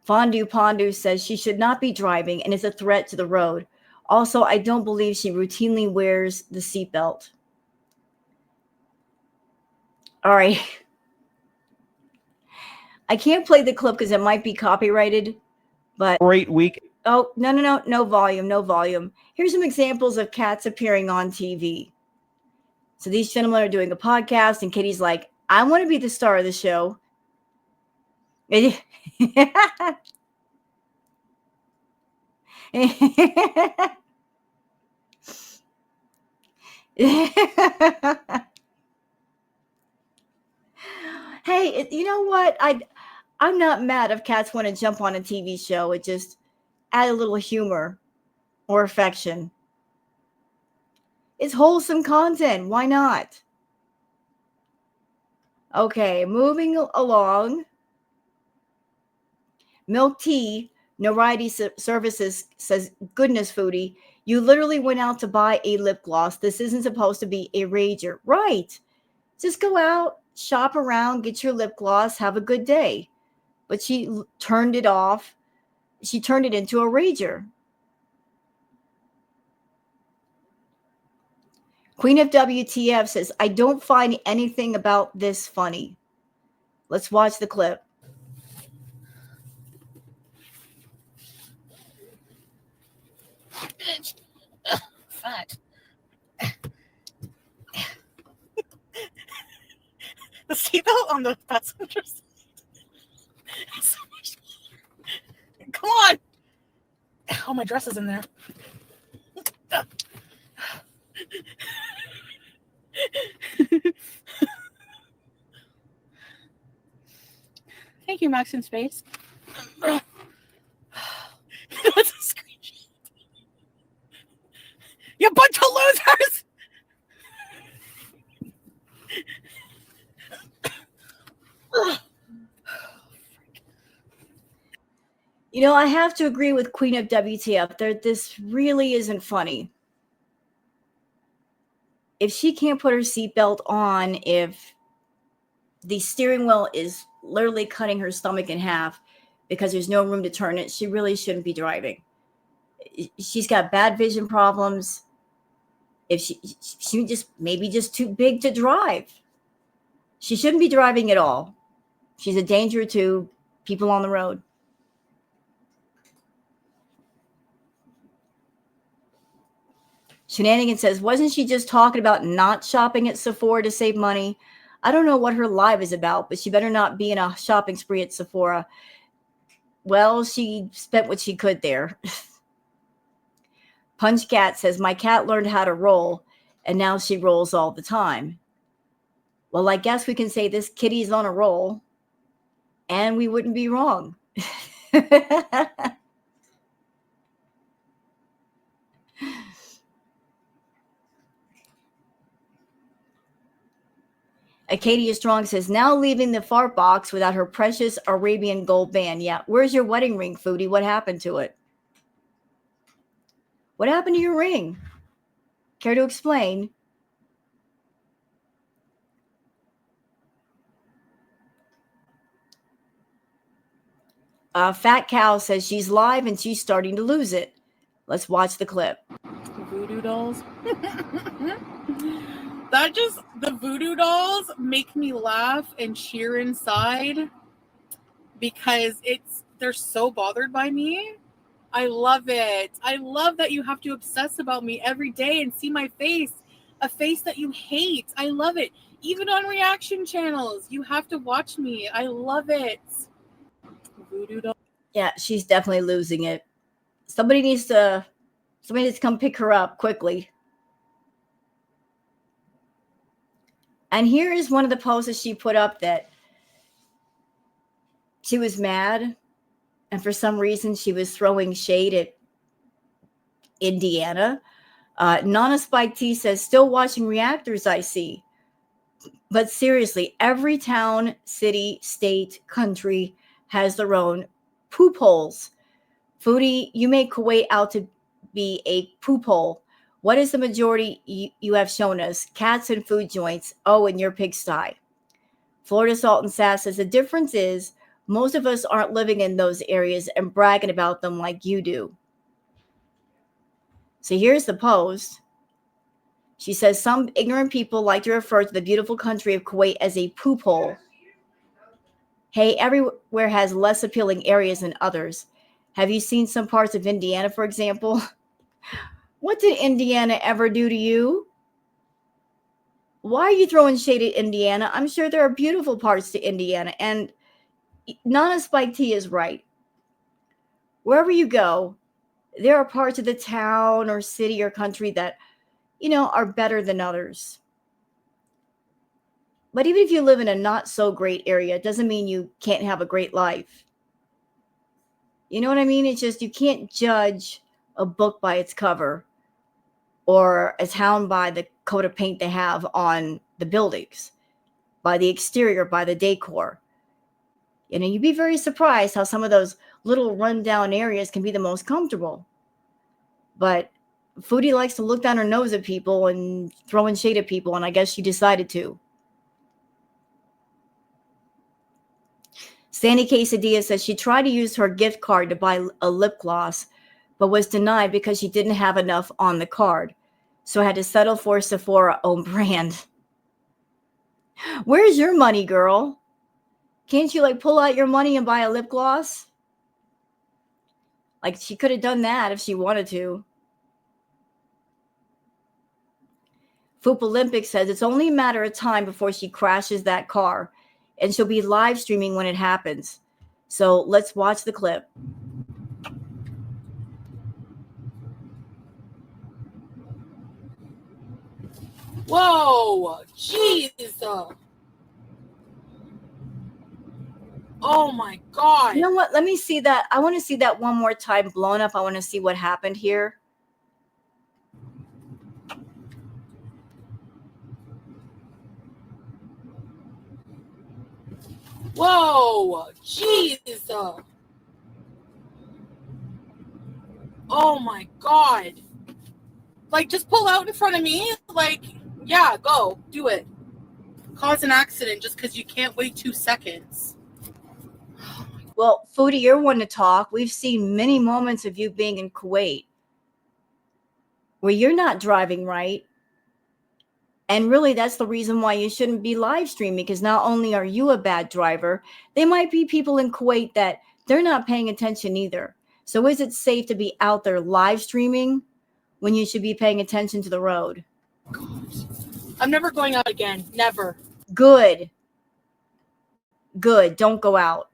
Fondue Pondu says she should not be driving and is a threat to the road. Also, I don't believe she routinely wears the seatbelt. All right. I can't play the clip because it might be copyrighted, but Great week. Oh, no volume. Here's some examples of cats appearing on TV. So these gentlemen are doing a podcast, and Kitty's like, I want to be the star of the show. Hey, you know what? I'm not mad if cats want to jump on a TV show. It just add a little humor or affection. It's wholesome content. Why not? Okay, moving along. Milk Tea, Variety Services says, goodness, Foodie, you literally went out to buy a lip gloss. This isn't supposed to be a rager. Right. Just go out, shop around, get your lip gloss, have a good day. But she turned it off. She turned it into a rager. Queen of WTF says, I don't find anything about this funny. Let's watch the clip. Fat. The seatbelt on the passenger side. So much. Come on. Oh, my dress is in there. Thank you, Max in Space. What's a screenshot? You bunch of losers! You know, I have to agree with Queen of WTF. This really isn't funny. If she can't put her seatbelt on, if the steering wheel is literally cutting her stomach in half because there's no room to turn it, she really shouldn't be driving. She's got bad vision problems. If she just maybe just too big to drive. She shouldn't be driving at all. She's a danger to people on the road. Shenanigan says, wasn't she just talking about not shopping at Sephora to save money? I don't know what her live is about, but she better not be in a shopping spree at Sephora. Well, she spent what she could there. Punch Cat says, my cat learned how to roll, and now she rolls all the time. Well, I guess we can say this kitty's on a roll, and we wouldn't be wrong. Acadia Strong says, now leaving the fart box without her precious Arabian gold band. Yeah, where's your wedding ring, Foodie? What happened to it? What happened to your ring? Care to explain? Fat Cow says she's live and she's starting to lose it. Let's watch the clip. Voodoo dolls. The voodoo dolls make me laugh and cheer inside because they're so bothered by me. I love it. I love that you have to obsess about me every day and see my face, a face that you hate. I love it. Even on reaction channels, you have to watch me. I love it. Voodoo doll. Yeah, she's definitely losing it. Somebody needs to come pick her up quickly. And here is one of the posts that she put up that she was mad, and for some reason she was throwing shade at Indiana. Nana Spike T says, still watching reactors, I see. But seriously, every town, city, state, country has their own poop holes. Foodie, you make Kuwait out to be a poop hole. What is the majority you have shown us? Cats and food joints. Oh, and your pigsty. Florida Salt and Sass says the difference is most of us aren't living in those areas and bragging about them like you do. So here's the post. She says some ignorant people like to refer to the beautiful country of Kuwait as a poop hole. Hey, everywhere has less appealing areas than others. Have you seen some parts of Indiana, for example? What did Indiana ever do to you? Why are you throwing shade at Indiana? I'm sure there are beautiful parts to Indiana. And Nana Spike T is right. Wherever you go, there are parts of the town or city or country that are better than others. But even if you live in a not so great area, it doesn't mean you can't have a great life. You know what I mean? It's just you can't judge a book by its cover or a town by the coat of paint they have on the buildings, by the exterior, by the decor. You'd be very surprised how some of those little rundown areas can be the most comfortable. But Foodie likes to look down her nose at people and throw in shade at people, and I guess she decided to. Sandy Quesadilla says she tried to use her gift card to buy a lip gloss, but was denied because she didn't have enough on the card. So I had to settle for Sephora own brand. Where's your money, girl? Can't you pull out your money and buy a lip gloss? She could have done that if she wanted to. Foop Olympic says it's only a matter of time before she crashes that car, and she'll be live streaming when it happens. So let's watch the clip. Whoa! Jeez! Oh my God! You know what? Let me see that. I want to see that one more time blown up. I want to see what happened here. Whoa! Jeez! Oh my God! Just pull out in front of me? Yeah, go. Do it. Cause an accident just because you can't wait 2 seconds. Well, Foodie, you're one to talk. We've seen many moments of you being in Kuwait where you're not driving right. And really, that's the reason why you shouldn't be live streaming, because not only are you a bad driver, there might be people in Kuwait that they're not paying attention either. So is it safe to be out there live streaming when you should be paying attention to the road? I'm never going out again. Never. Good. Don't go out.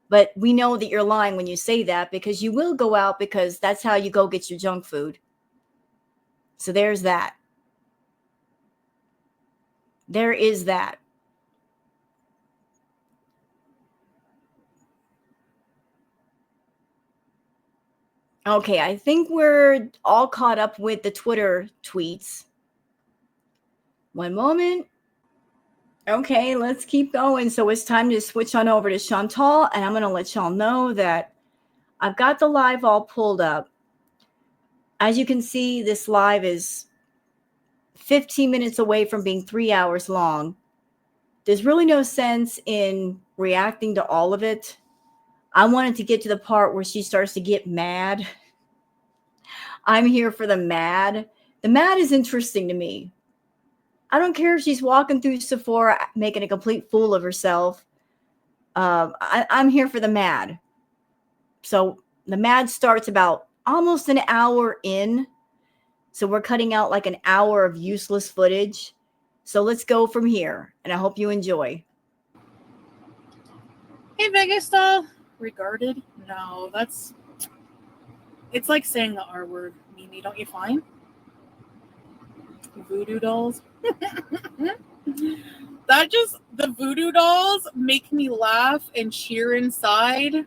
But we know that you're lying when you say that, because you will go out, because that's how you go get your junk food. So there's that. There is that. Okay, I think we're all caught up with the Twitter tweets. One moment. Okay, let's keep going. So it's time to switch on over to Chantal, and I'm going to let y'all know that I've got the live all pulled up. As you can see, this live is 15 minutes away from being 3 hours long. There's really no sense in reacting to all of it. I wanted to get to the part where she starts to get mad. I'm here for the mad. The mad is interesting to me. I don't care if she's walking through Sephora making a complete fool of herself. I'm here for the mad. So the mad starts about almost an hour in. So we're cutting out an hour of useless footage. So let's go from here. And I hope you enjoy. Hey, Vegas doll. Regarded? No, it's like saying the R word. Mimi, don't you find? Voodoo dolls. The voodoo dolls make me laugh and cheer inside.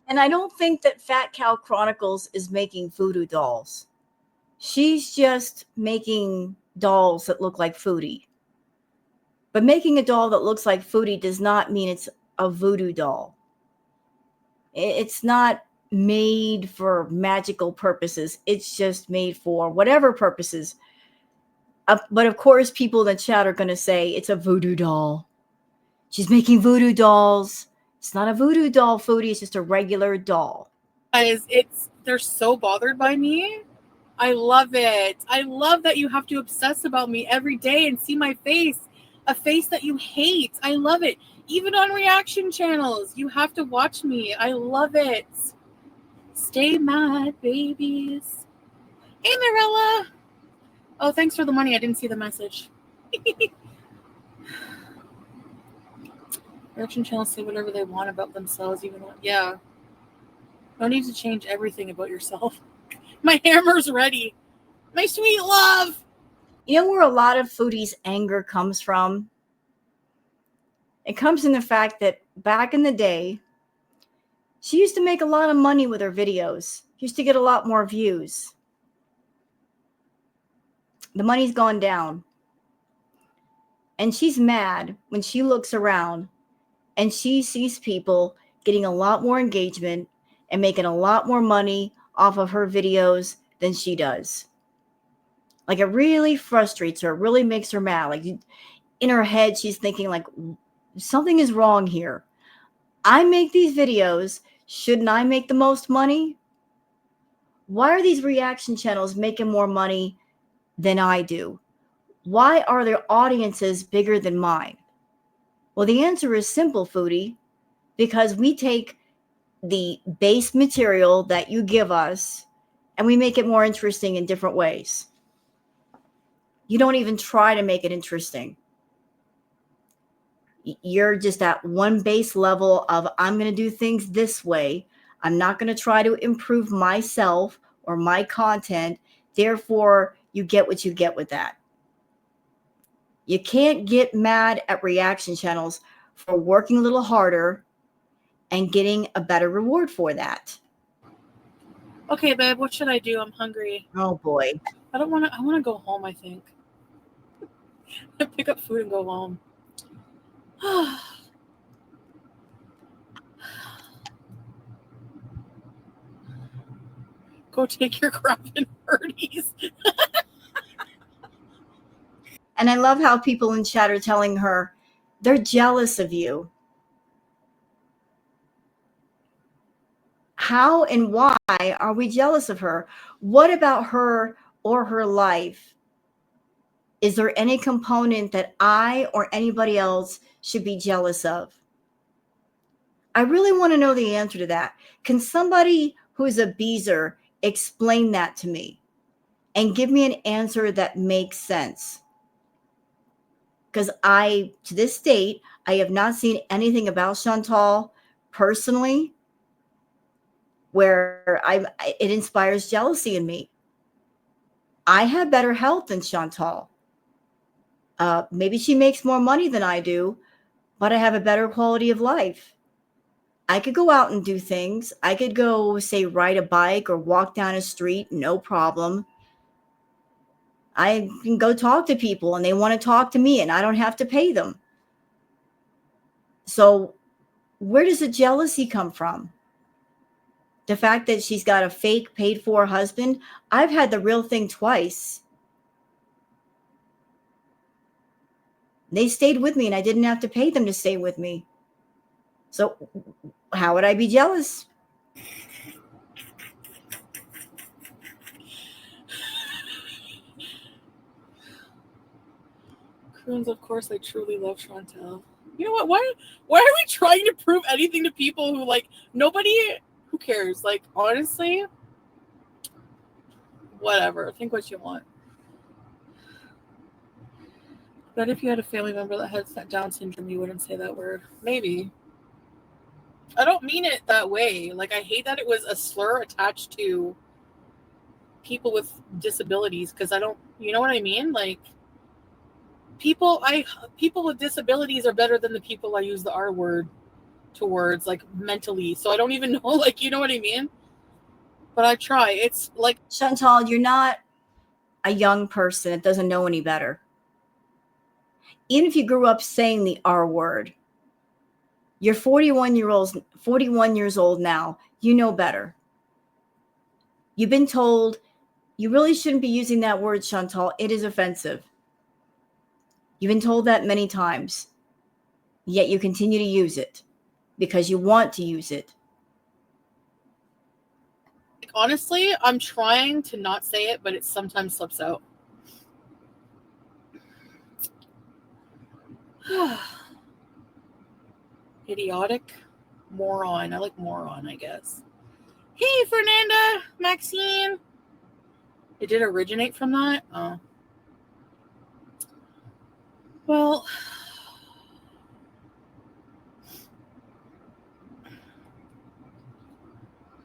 And I don't think that Fat Cow Chronicles is making voodoo dolls. She's just making dolls that look like Foodie. But making a doll that looks like Foodie does not mean it's a voodoo doll. It's not made for magical purposes. It's just made for whatever purposes. But of course, people in the chat are going to say it's a voodoo doll. She's making voodoo dolls. It's not a voodoo doll, Foodie. It's just a regular doll. Guys, they're so bothered by me. I love it. I love that you have to obsess about me every day and see my face. A face that you hate. I love it. Even on reaction channels, you have to watch me. I love it. Stay mad, babies. Hey, Mirella. Oh, thanks for the money. I didn't see the message. Reaction channels say whatever they want about themselves, even though, yeah. No need to change everything about yourself. My hammer's ready. My sweet love. You know where a lot of Foodie's anger comes from? It comes in the fact that back in the day, she used to make a lot of money with her videos. Used to get a lot more views. The money's gone down. And she's mad when she looks around and she sees people getting a lot more engagement and making a lot more money off of her videos than she does. Like, it really frustrates her, really makes her mad. Like, in her head, she's thinking, like, something is wrong here. I make these videos. Shouldn't I make the most money? Why are these reaction channels making more money than I do? Why are their audiences bigger than mine? Well, the answer is simple, Foodie, because we take the base material that you give us and we make it more interesting in different ways. You don't even try to make it interesting. You're just at one base level of, I'm going to do things this way. I'm not going to try to improve myself or my content. Therefore, you get what you get with that. You can't get mad at reaction channels for working a little harder and getting a better reward for that. Okay, babe, what should I do? I'm hungry. Oh boy. I want to go home, I think. Pick up food and go home. Go take your crap in Birdie's. And I love how people in chat are telling her they're jealous of you. How and why are we jealous of her? What about her or her life? Is there any component that I or anybody else should be jealous of? I really want to know the answer to that. Can somebody who's a beezer explain that to me and give me an answer that makes sense? Because to this date, I have not seen anything about Chantal personally where it inspires jealousy in me. I have better health than Chantal. Maybe she makes more money than I do, but I have a better quality of life. I could go out and do things. I could go, say, ride a bike or walk down a street, no problem. I can go talk to people and they want to talk to me and I don't have to pay them. So where does the jealousy come from? The fact that she's got a fake paid for husband. I've had the real thing twice. They stayed with me and I didn't have to pay them to stay with me. So how would I be jealous? Croons, of course, I truly love Chantal. You know what? Why are we trying to prove anything to people who, like, nobody, who cares? Like, honestly, whatever. Think what you want. But if you had a family member that has that Down syndrome, you wouldn't say that word. Maybe. I don't mean it that way. Like, I hate that it was a slur attached to people with disabilities because I don't, you know what I mean? Like, people with disabilities are better than the people I use the R word towards, like, mentally. So I don't even know, like, you know what I mean? But I try. It's like, Chantal, you're not a young person that doesn't know any better. Even if you grew up saying the R word, you're 41 years old now. You know better. You've been told you really shouldn't be using that word, Chantal. It is offensive. You've been told that many times, yet you continue to use it because you want to use it. honestly, I'm trying to not say it, but it sometimes slips out. Idiotic. Moron. I like moron, I guess. Hey, Fernanda, Maxine. It did originate from that? Oh. Well,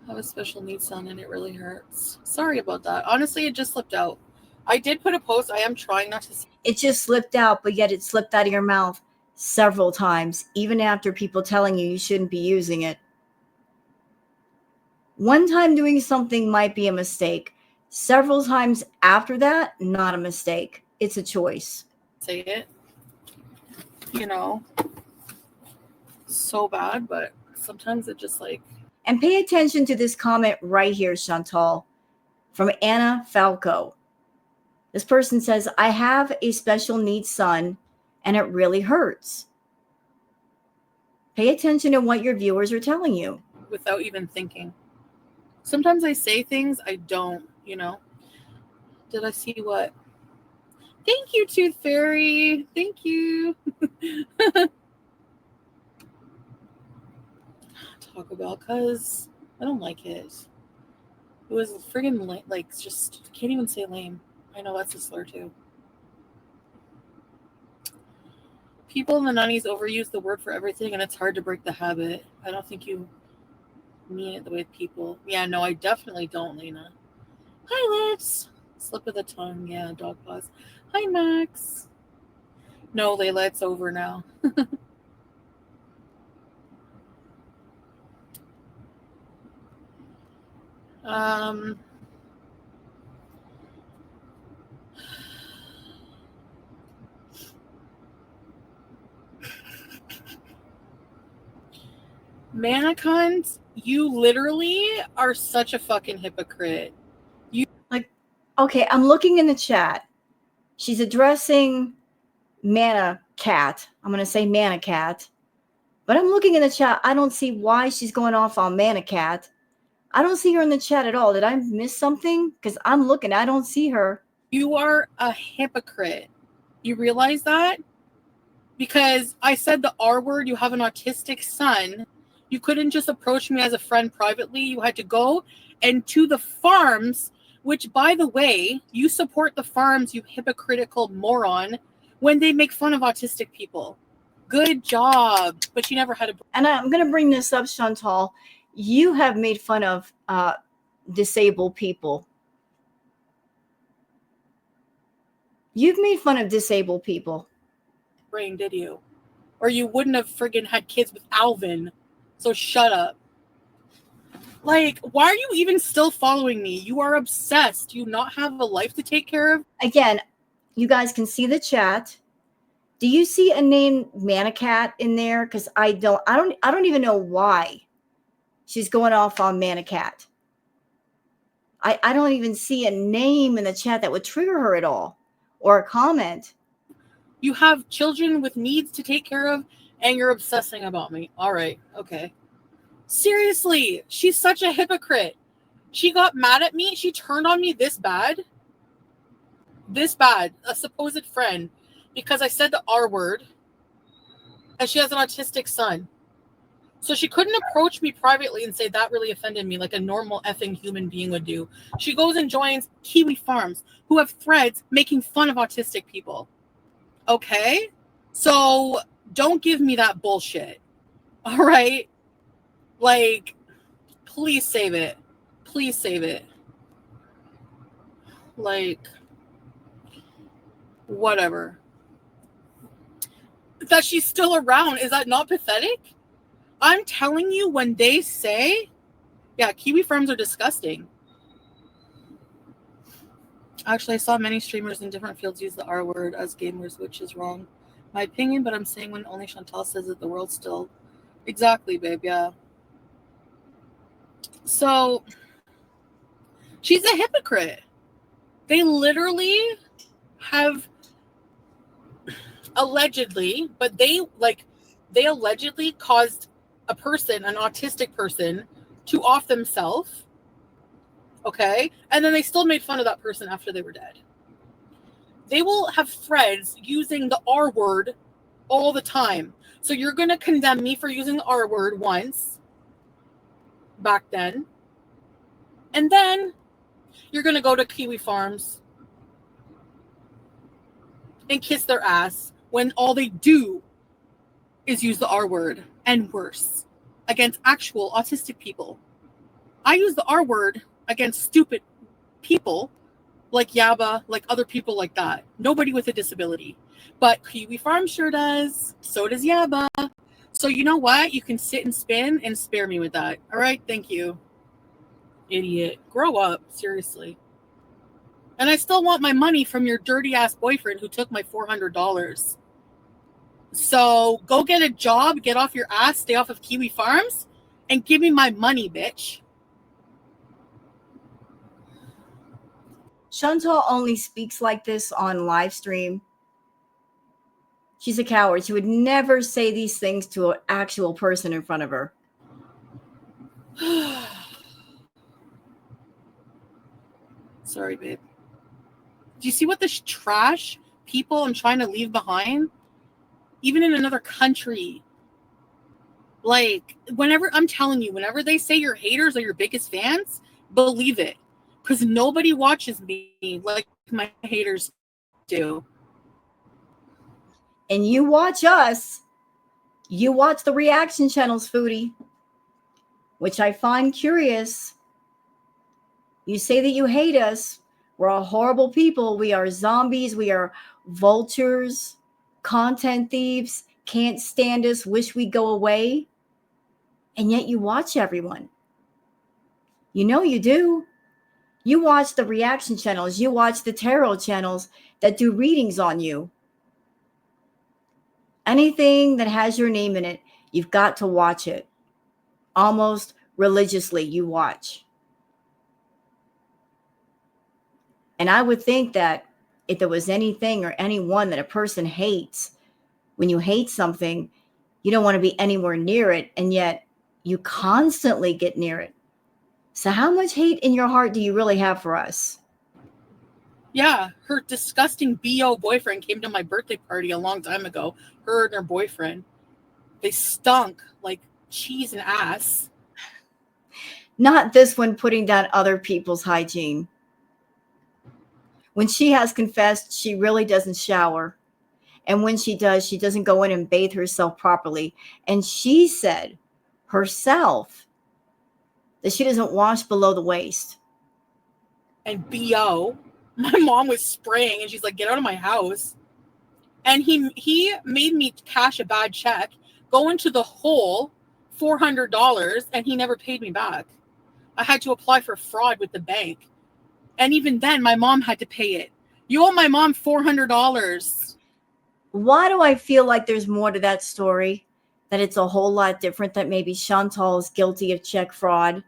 I have a special needs son and it really hurts. Sorry about that. Honestly, it just slipped out. I did put a post. I am trying not to see. It just slipped out, but yet it slipped out of your mouth several times, even after people telling you shouldn't be using it. One time doing something might be a mistake. Several times after that, not a mistake. It's a choice. Say it. You know, so bad, but sometimes it just like. And pay attention to this comment right here, Chantal, from Anna Falco. This person says, I have a special needs son, and it really hurts. Pay attention to what your viewers are telling you. Without even thinking. Sometimes I say things I don't, you know. Did I see what? Thank you, Tooth Fairy. Thank you. Talk about, because I don't like it. It was friggin' like, just can't even say lame. I know that's a slur too. People in the 90s overuse the word for everything, and it's hard to break the habit. I don't think you mean it the way people. Yeah, no, I definitely don't, Lena. Hi, Liz. Slip of the tongue. Yeah, dog paws. Hi, Max. No, Layla, it's over now. Mannequins, you literally are such a fucking hypocrite. Okay, I'm looking in the chat. She's addressing Mana Cat. I'm going to say Mana Cat. But I'm looking in the chat. I don't see why she's going off on Mana Cat. I don't see her in the chat at all. Did I miss something? Because I'm looking. I don't see her. You are a hypocrite. You realize that? Because I said the R word, you have an autistic son. You couldn't just approach me as a friend privately. You had to go and to the farms, which, by the way, you support the farms, you hypocritical moron, when they make fun of autistic people. Good job. But you never had a... And I'm going to bring this up, Chantal. You have made fun of disabled people. You've made fun of disabled people. Brain, did you? Or you wouldn't have friggin' had kids with Alvin. So shut up. Like, why are you even still following me? You are obsessed. You not have a life to take care of? Again, you guys can see the chat. Do you see a name Manicat in there? Because I don't even know why she's going off on Manicat. I don't even see a name in the chat that would trigger her at all, or a comment. You have children with needs to take care of, and you're obsessing about me. All right, okay. Seriously, she's such a hypocrite. She got mad at me. She turned on me this bad. This bad. A supposed friend. Because I said the R word. And she has an autistic son. So she couldn't approach me privately and say that really offended me like a normal effing human being would do. She goes and joins Kiwi Farms, who have threads making fun of autistic people. Okay? So don't give me that bullshit. All right? Like, please save it. Please save it. Like, whatever. That she's still around, is that not pathetic? I'm telling you, when they say, yeah, Kiwi Farms are disgusting. Actually, I saw many streamers in different fields use the R word as gamers, which is wrong. My opinion, but I'm saying when only Chantal says it, the world still... Exactly, babe, yeah. So, she's a hypocrite. They literally have allegedly, but they allegedly caused a person, an autistic person, to off themselves. Okay? And then they still made fun of that person after they were dead. They will have threads using the R word all the time. So you're going to condemn me for using the R word once back then. And then you're going to go to Kiwi Farms and kiss their ass when all they do is use the R word and worse against actual autistic people. I use the R word against stupid people like Yaba, like other people like that. Nobody with a disability. But Kiwi Farm sure does. So does Yaba. So you know what? You can sit and spin and spare me with that. All right, thank you. Idiot. Grow up, seriously. And I still want my money from your dirty ass boyfriend who took my $400. So go get a job, get off your ass, stay off of Kiwi Farms, and give me my money, bitch. Chantal only speaks like this on live stream. She's a coward. She would never say these things to an actual person in front of her. Sorry, babe. Do you see what this trash people I'm trying to leave behind? Even in another country. Like, I'm telling you, whenever they say your haters are your biggest fans, believe it. Because nobody watches me like my haters do. And you watch us. You watch the reaction channels, Foodie, which I find curious. You say that you hate us. We're all horrible people. We are zombies. We are vultures, content thieves, can't stand us, wish we'd go away. And yet you watch everyone. You know you do. You watch the reaction channels. You watch the tarot channels that do readings on you. Anything that has your name in it, you've got to watch it. Almost religiously, you watch. And I would think that if there was anything or anyone that a person hates, when you hate something, you don't want to be anywhere near it, and yet you constantly get near it. So how much hate in your heart do you really have for us? Yeah, her disgusting BO boyfriend came to my birthday party a long time ago. Her and her boyfriend. They stunk like cheese and ass. Not this one putting down other people's hygiene. When she has confessed, she really doesn't shower. And when she does, she doesn't go in and bathe herself properly. And she said herself that she doesn't wash below the waist. And BO, my mom was spraying and she's like, get out of my house. And he made me cash a bad check, go into the hole, $400, and he never paid me back. I had to apply for fraud with the bank. And even then, my mom had to pay it. You owe my mom $400. Why do I feel like there's more to that story? That it's a whole lot different, that maybe Chantal is guilty of check fraud.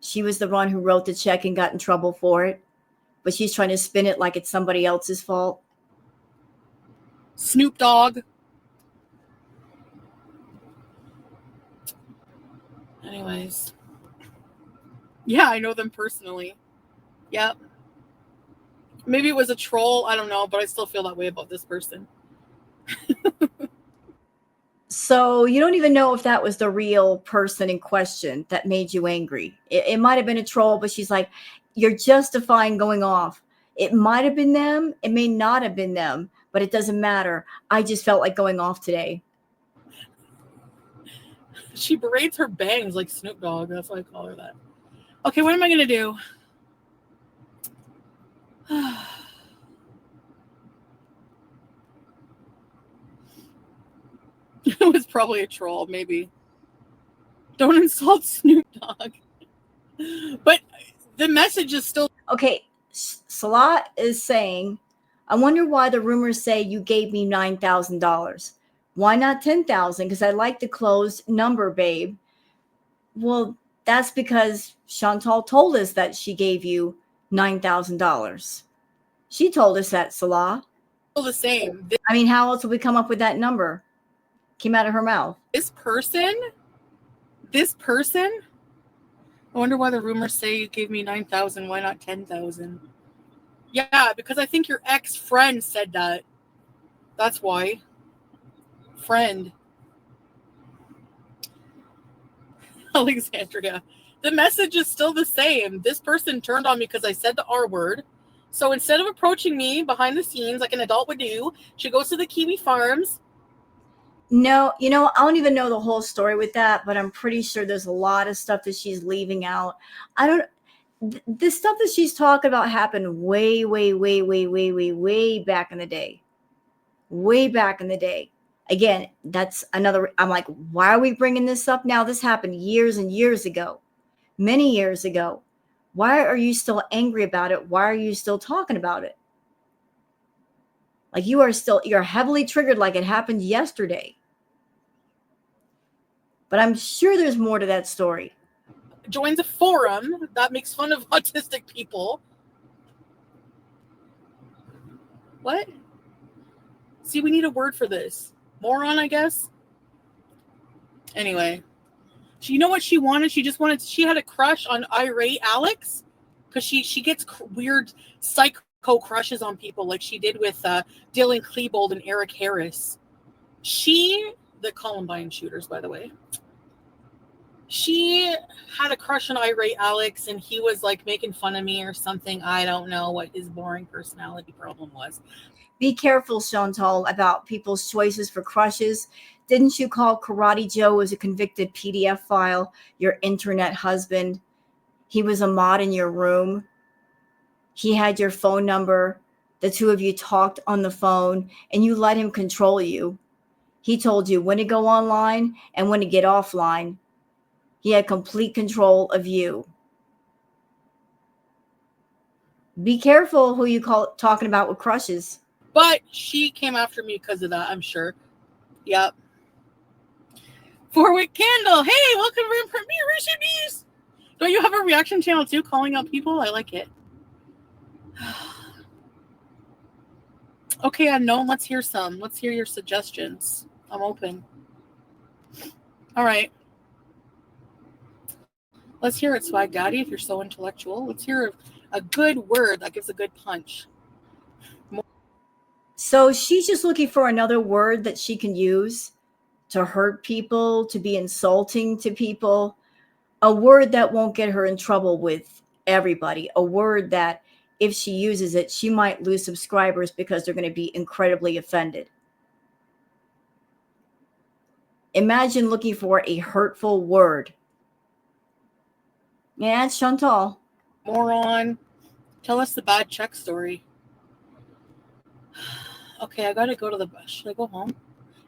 She was the one who wrote the check and got in trouble for it. But she's trying to spin it like it's somebody else's fault. Snoop Dogg. Anyways. Yeah, I know them personally. Yep. Maybe it was a troll. I don't know, but I still feel that way about this person. So you don't even know if that was the real person in question that made you angry. It might have been a troll, but she's like, you're justifying going off. It might have been them. It may not have been them, but it doesn't matter. I just felt like going off today. She braids her bangs like Snoop Dogg. That's why I call her that. Okay, what am I going to do? It was probably a troll, maybe. Don't insult Snoop Dogg. But the message is still... Okay, Salah is saying, I wonder why the rumors say you gave me $9,000. Why not $10,000? Because I like the closed number, babe. Well, that's because Chantal told us that she gave you $9,000. She told us that, Salah. the same. I mean, how else would we come up with that number? Came out of her mouth. This person, I wonder why the rumors say you gave me 9,000. Why not 10,000? Yeah, because I think your ex-friend said that. That's why. Friend. Alexandria. The message is still the same. This person turned on me because I said the R word. So instead of approaching me behind the scenes like an adult would do, she goes to the Kiwi Farms. No, I don't even know the whole story with that, but I'm pretty sure there's a lot of stuff that she's leaving out. the stuff that she's talking about happened way back in the day. Way back in the day. Again, that's another. I'm like, why are we bringing this up now? This happened years and years ago, many years ago. Why are you still angry about it? Why are you still talking about it? Like you're heavily triggered like it happened yesterday. But I'm sure there's more to that story. Joins a forum that makes fun of autistic people. What? See, we need a word for this. Moron, I guess. Anyway, you know what she wanted? She had a crush on irate Alex because she gets weird psycho crushes on people like she did with Dylan Klebold and Eric Harris. The Columbine shooters, by the way. She had a crush on irate Alex and he was like making fun of me or something. I don't know what his boring personality problem was. Be careful, Chantal, about people's choices for crushes. Didn't you call Karate Joe as a convicted PDF file your internet husband? He was a mod in your room. He had your phone number. The two of you talked on the phone and you let him control you. He told you when to go online and when to get offline. He had complete control of you. Be careful who you talking about with crushes. But she came after me because of that, I'm sure. Yep. 4-Wick Candle. Hey, welcome to Premiere Recipes. Don't you have a reaction channel too, calling out people? I like it. Okay, Unknown, let's hear some. Let's hear your suggestions. I'm open. All right. Let's hear it, Swag Daddy, if you're so intellectual. Let's hear a good word that gives a good punch. So she's just looking for another word that she can use to hurt people, to be insulting to people. A word that won't get her in trouble with everybody. A word that if she uses it, she might lose subscribers because they're going to be incredibly offended. Imagine looking for a hurtful word. Yeah, it's Chantal. Moron. Tell us the bad check story. Okay, I gotta go to the bus. Should I go home?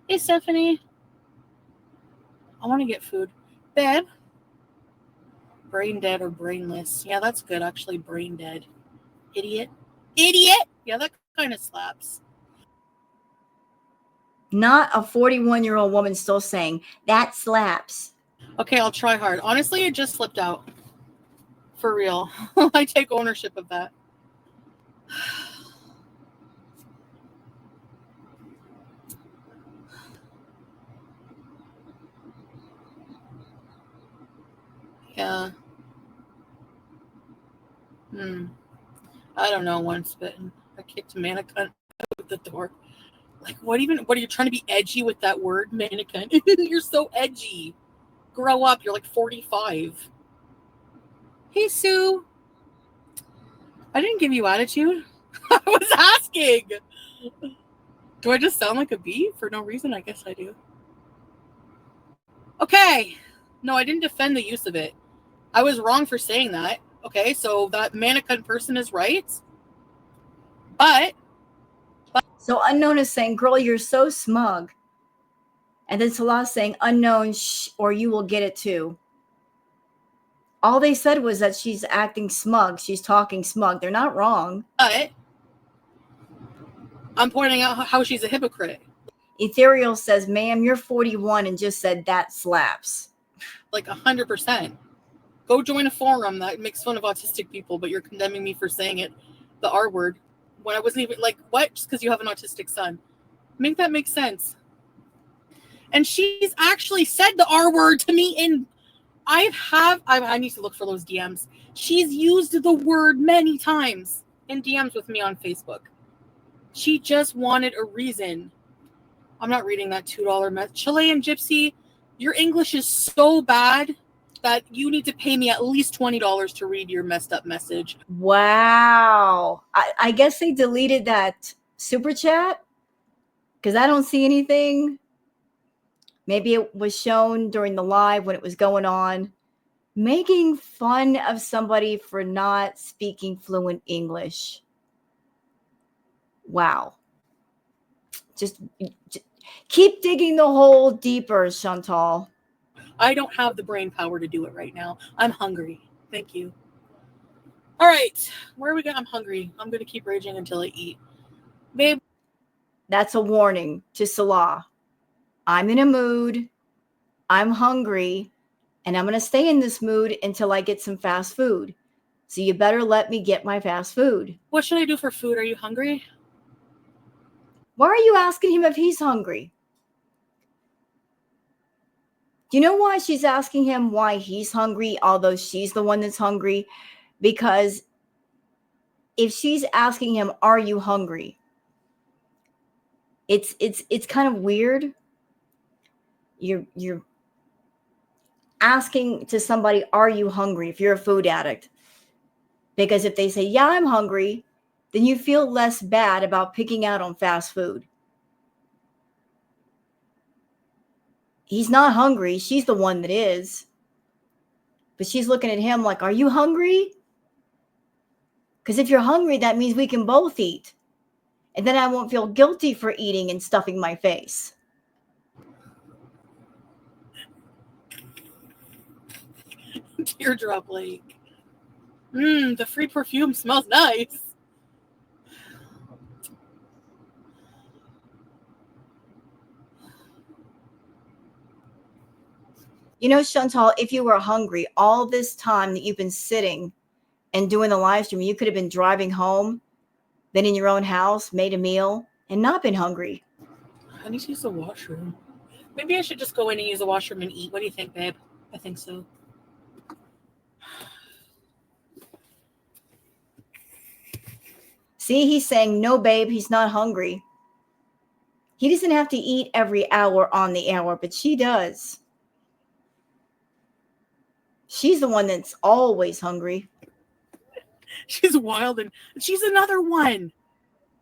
Hey, Stephanie. I want to get food. Babe. Brain dead or brainless. Yeah, that's good, actually. Brain dead. Idiot. Idiot! Yeah, that kind of slaps. Not a 41-year-old woman still saying, that slaps. Okay, I'll try hard. Honestly, it just slipped out. For real. I take ownership of that. Yeah. I don't know, one spitting. I kicked a mannequin out the door. Like, what are you trying to be edgy with that word, mannequin? You're so edgy. Grow up, you're like 45. Hey, Sue. I didn't give you attitude. I was asking. Do I just sound like a bee for no reason? I guess I do. Okay. No, I didn't defend the use of it. I was wrong for saying that. Okay, so that mannequin person is right. But So Unknown is saying, girl, you're so smug. And then Salah saying, Unknown, shh, or you will get it too. All they said was that she's acting smug. She's talking smug. They're not wrong. But I'm pointing out how she's a hypocrite. Ethereal says, ma'am, you're 41 and just said that slaps. Like 100%. Go join a forum that makes fun of autistic people, but you're condemning me for saying it, the R word, when I wasn't even like, what? Just because you have an autistic son. Make that make sense. And she's actually said the R word to me in, I need to look for those DMs. She's used the word many times in DMs with me on Facebook. She just wanted a reason. I'm not reading that $2 message. Chilean Gypsy, your English is so bad that you need to pay me at least $20 to read your messed up message. Wow. I guess they deleted that super chat because I don't see anything. Maybe it was shown during the live when it was going on. Making fun of somebody for not speaking fluent English. Wow. Just keep digging the hole deeper, Chantal. I don't have the brain power to do it right now. I'm hungry. Thank you. All right. Where are we going? I'm hungry. I'm going to keep raging until I eat. Babe. That's a warning to Salah. I'm in a mood. I'm hungry. And I'm going to stay in this mood until I get some fast food. So you better let me get my fast food. What should I do for food? Are you hungry? Why are you asking him if he's hungry? Do you know why she's asking him why he's hungry, although she's the one that's hungry? Because if she's asking him, are you hungry? It's kind of weird. You're asking to somebody, are you hungry, if you're a food addict? Because if they say, yeah, I'm hungry, then you feel less bad about picking out on fast food. He's not hungry. She's the one that is. But she's looking at him like, are you hungry? Because if you're hungry, that means we can both eat. And then I won't feel guilty for eating and stuffing my face. Teardrop Lake. The free perfume smells nice. You know, Chantal, if you were hungry all this time that you've been sitting and doing the live stream, you could have been driving home, been in your own house, made a meal, and not been hungry. I need to use the washroom. Maybe I should just go in and use the washroom and eat. What do you think, babe? I think so. See, he's saying, no, babe, he's not hungry. He doesn't have to eat every hour on the hour, but she does. She's the one that's always hungry. She's wild, and she's another one.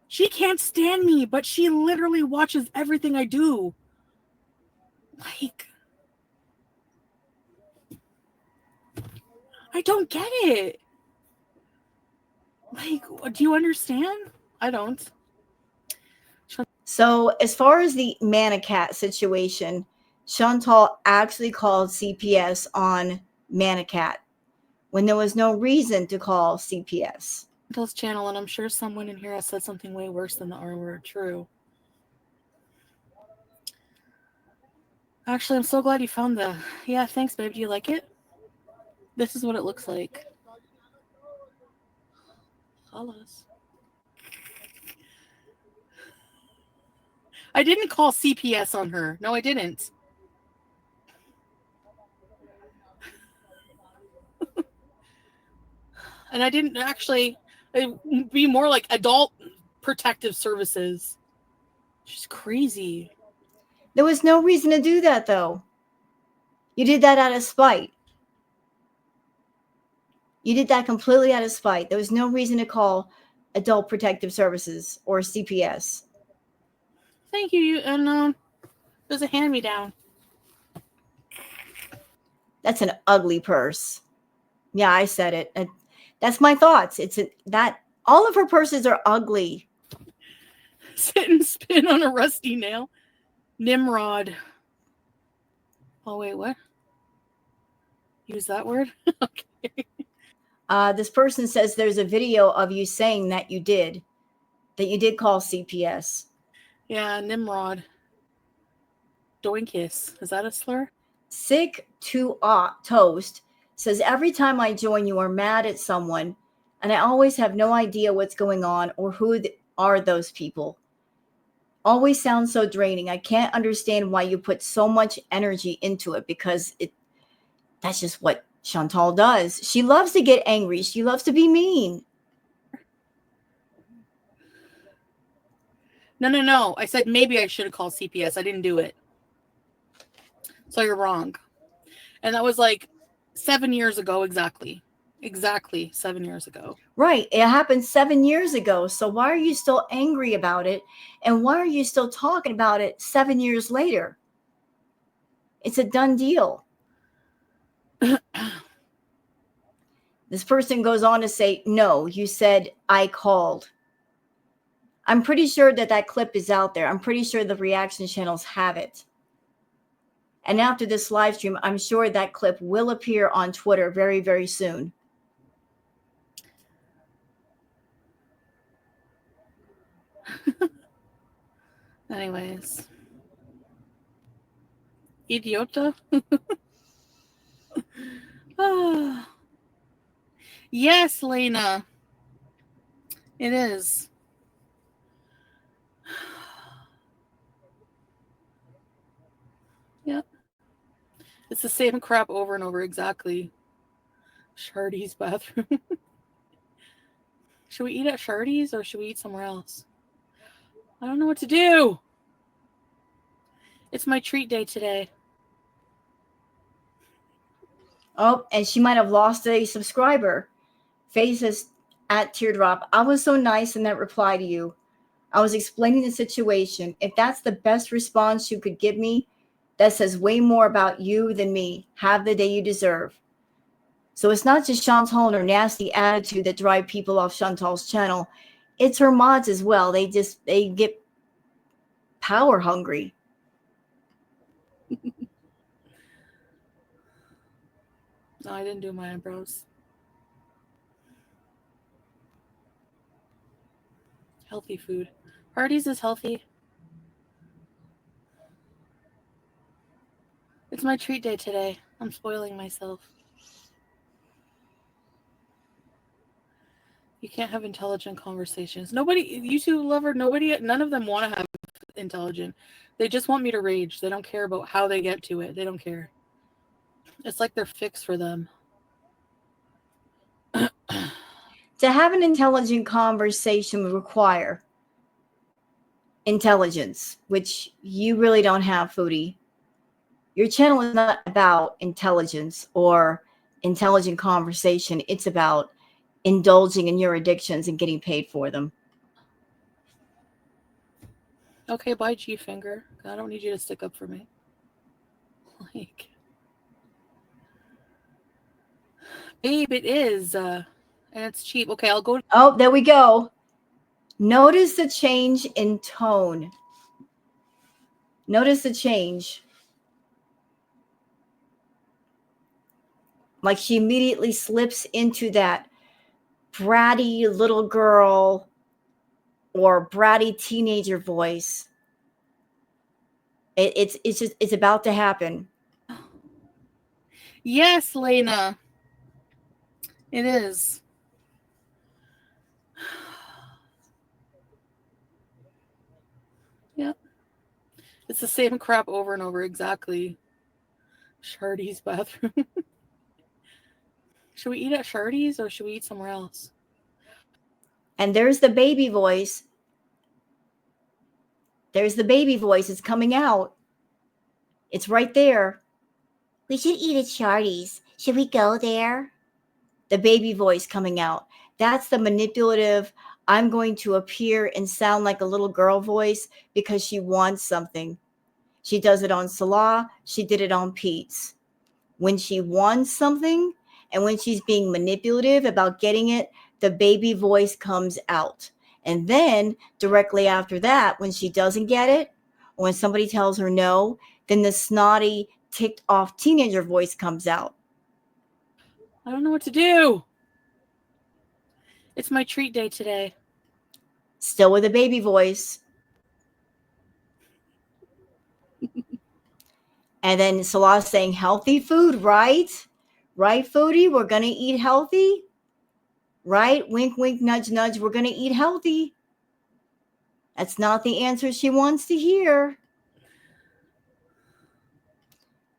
She can't stand me, but she literally watches everything I do. Like, I don't get it. Like, do you understand? I don't. So as far as the Manicat situation, Chantal actually called CPS on Manicat when there was no reason to call CPS. Chantal's channel, and I'm sure someone in here has said something way worse than the R word. True. Actually, I'm so glad you found the... Yeah, thanks, babe. Do you like it? This is what it looks like. Halas. I didn't call CPS on her. No, I didn't. And I didn't actually... It'd be more like adult protective services. She's crazy. There was no reason to do that, though. You did that out of spite. You did that completely out of spite. There was no reason to call Adult Protective Services or CPS. Thank you. And there's a hand-me-down. That's an ugly purse. Yeah, I said it. That's my thoughts. All of her purses are ugly. Sit and spin on a rusty nail. Nimrod. Oh, wait, what? Use that word? Okay. This person says there's a video of you saying that you did call CPS. Yeah, Nimrod. Doinkiss. Is that a slur? Sick to Toast says, every time I join, you are mad at someone, and I always have no idea what's going on or who are those people. Always sounds so draining. I can't understand why you put so much energy into it, because that's just what Chantal does. She loves to get angry. She loves to be mean. No. I said maybe I should have called CPS. I didn't do it. So you're wrong. And that was like 7 years ago exactly. Exactly 7 years ago. Right. It happened 7 years ago. So why are you still angry about it? And why are you still talking about it 7 years later? It's a done deal. This person goes on to say, no, you said I called. I'm pretty sure that clip is out there. I'm pretty sure the reaction channels have it. And after this live stream, I'm sure that clip will appear on Twitter very, very soon. Anyways. Idiota? Ah. Yes, Lena. It is. Yep. It's the same crap over and over, exactly. Shardy's bathroom. Should we eat at Shardy's or should we eat somewhere else? I don't know what to do. It's my treat day today. Oh, and she might have lost a subscriber. Faye says, at Teardrop, I was so nice in that reply to you. I was explaining the situation. If that's the best response you could give me, that says way more about you than me. Have the day you deserve. So it's not just Chantal and her nasty attitude that drive people off Chantal's channel. It's her mods as well. They get power hungry. No, I didn't do my eyebrows. Healthy food. Hardee's is healthy. It's my treat day today. I'm spoiling myself. You can't have intelligent conversations. Nobody, YouTube lover, none of them want to have intelligent. They just want me to rage. They don't care about how they get to it. They don't care. It's like they're fixed for them. To have an intelligent conversation would require intelligence, which you really don't have, Foodie. Your channel is not about intelligence or intelligent conversation. It's about indulging in your addictions and getting paid for them. Okay, bye, G-Finger. I don't need you to stick up for me. Like, babe, it is. And it's cheap. Okay, I'll go. Oh, there we go. Notice the change in tone. Notice the change. Like she immediately slips into that bratty little girl or bratty teenager voice. It's about to happen. Yes, Lena. It is. Yep. It's the same crap over and over, exactly. Shardy's bathroom. Should we eat at Shardy's or should we eat somewhere else? And there's the baby voice. There's the baby voice. It's coming out. It's right there. We should eat at Shardy's. Should we go there? The baby voice coming out. That's the manipulative, I'm going to appear and sound like a little girl voice because she wants something. She does it on Salah. She did it on Pete's. When she wants something and when she's being manipulative about getting it, the baby voice comes out. And then directly after that, when she doesn't get it, or when somebody tells her no, then the snotty, ticked off teenager voice comes out. I don't know what to do. It's my treat day today. Still with a baby voice. And then Salah saying healthy food, right? Right, Foodie? We're going to eat healthy? Right? Wink, wink, nudge, nudge. We're going to eat healthy. That's not the answer she wants to hear.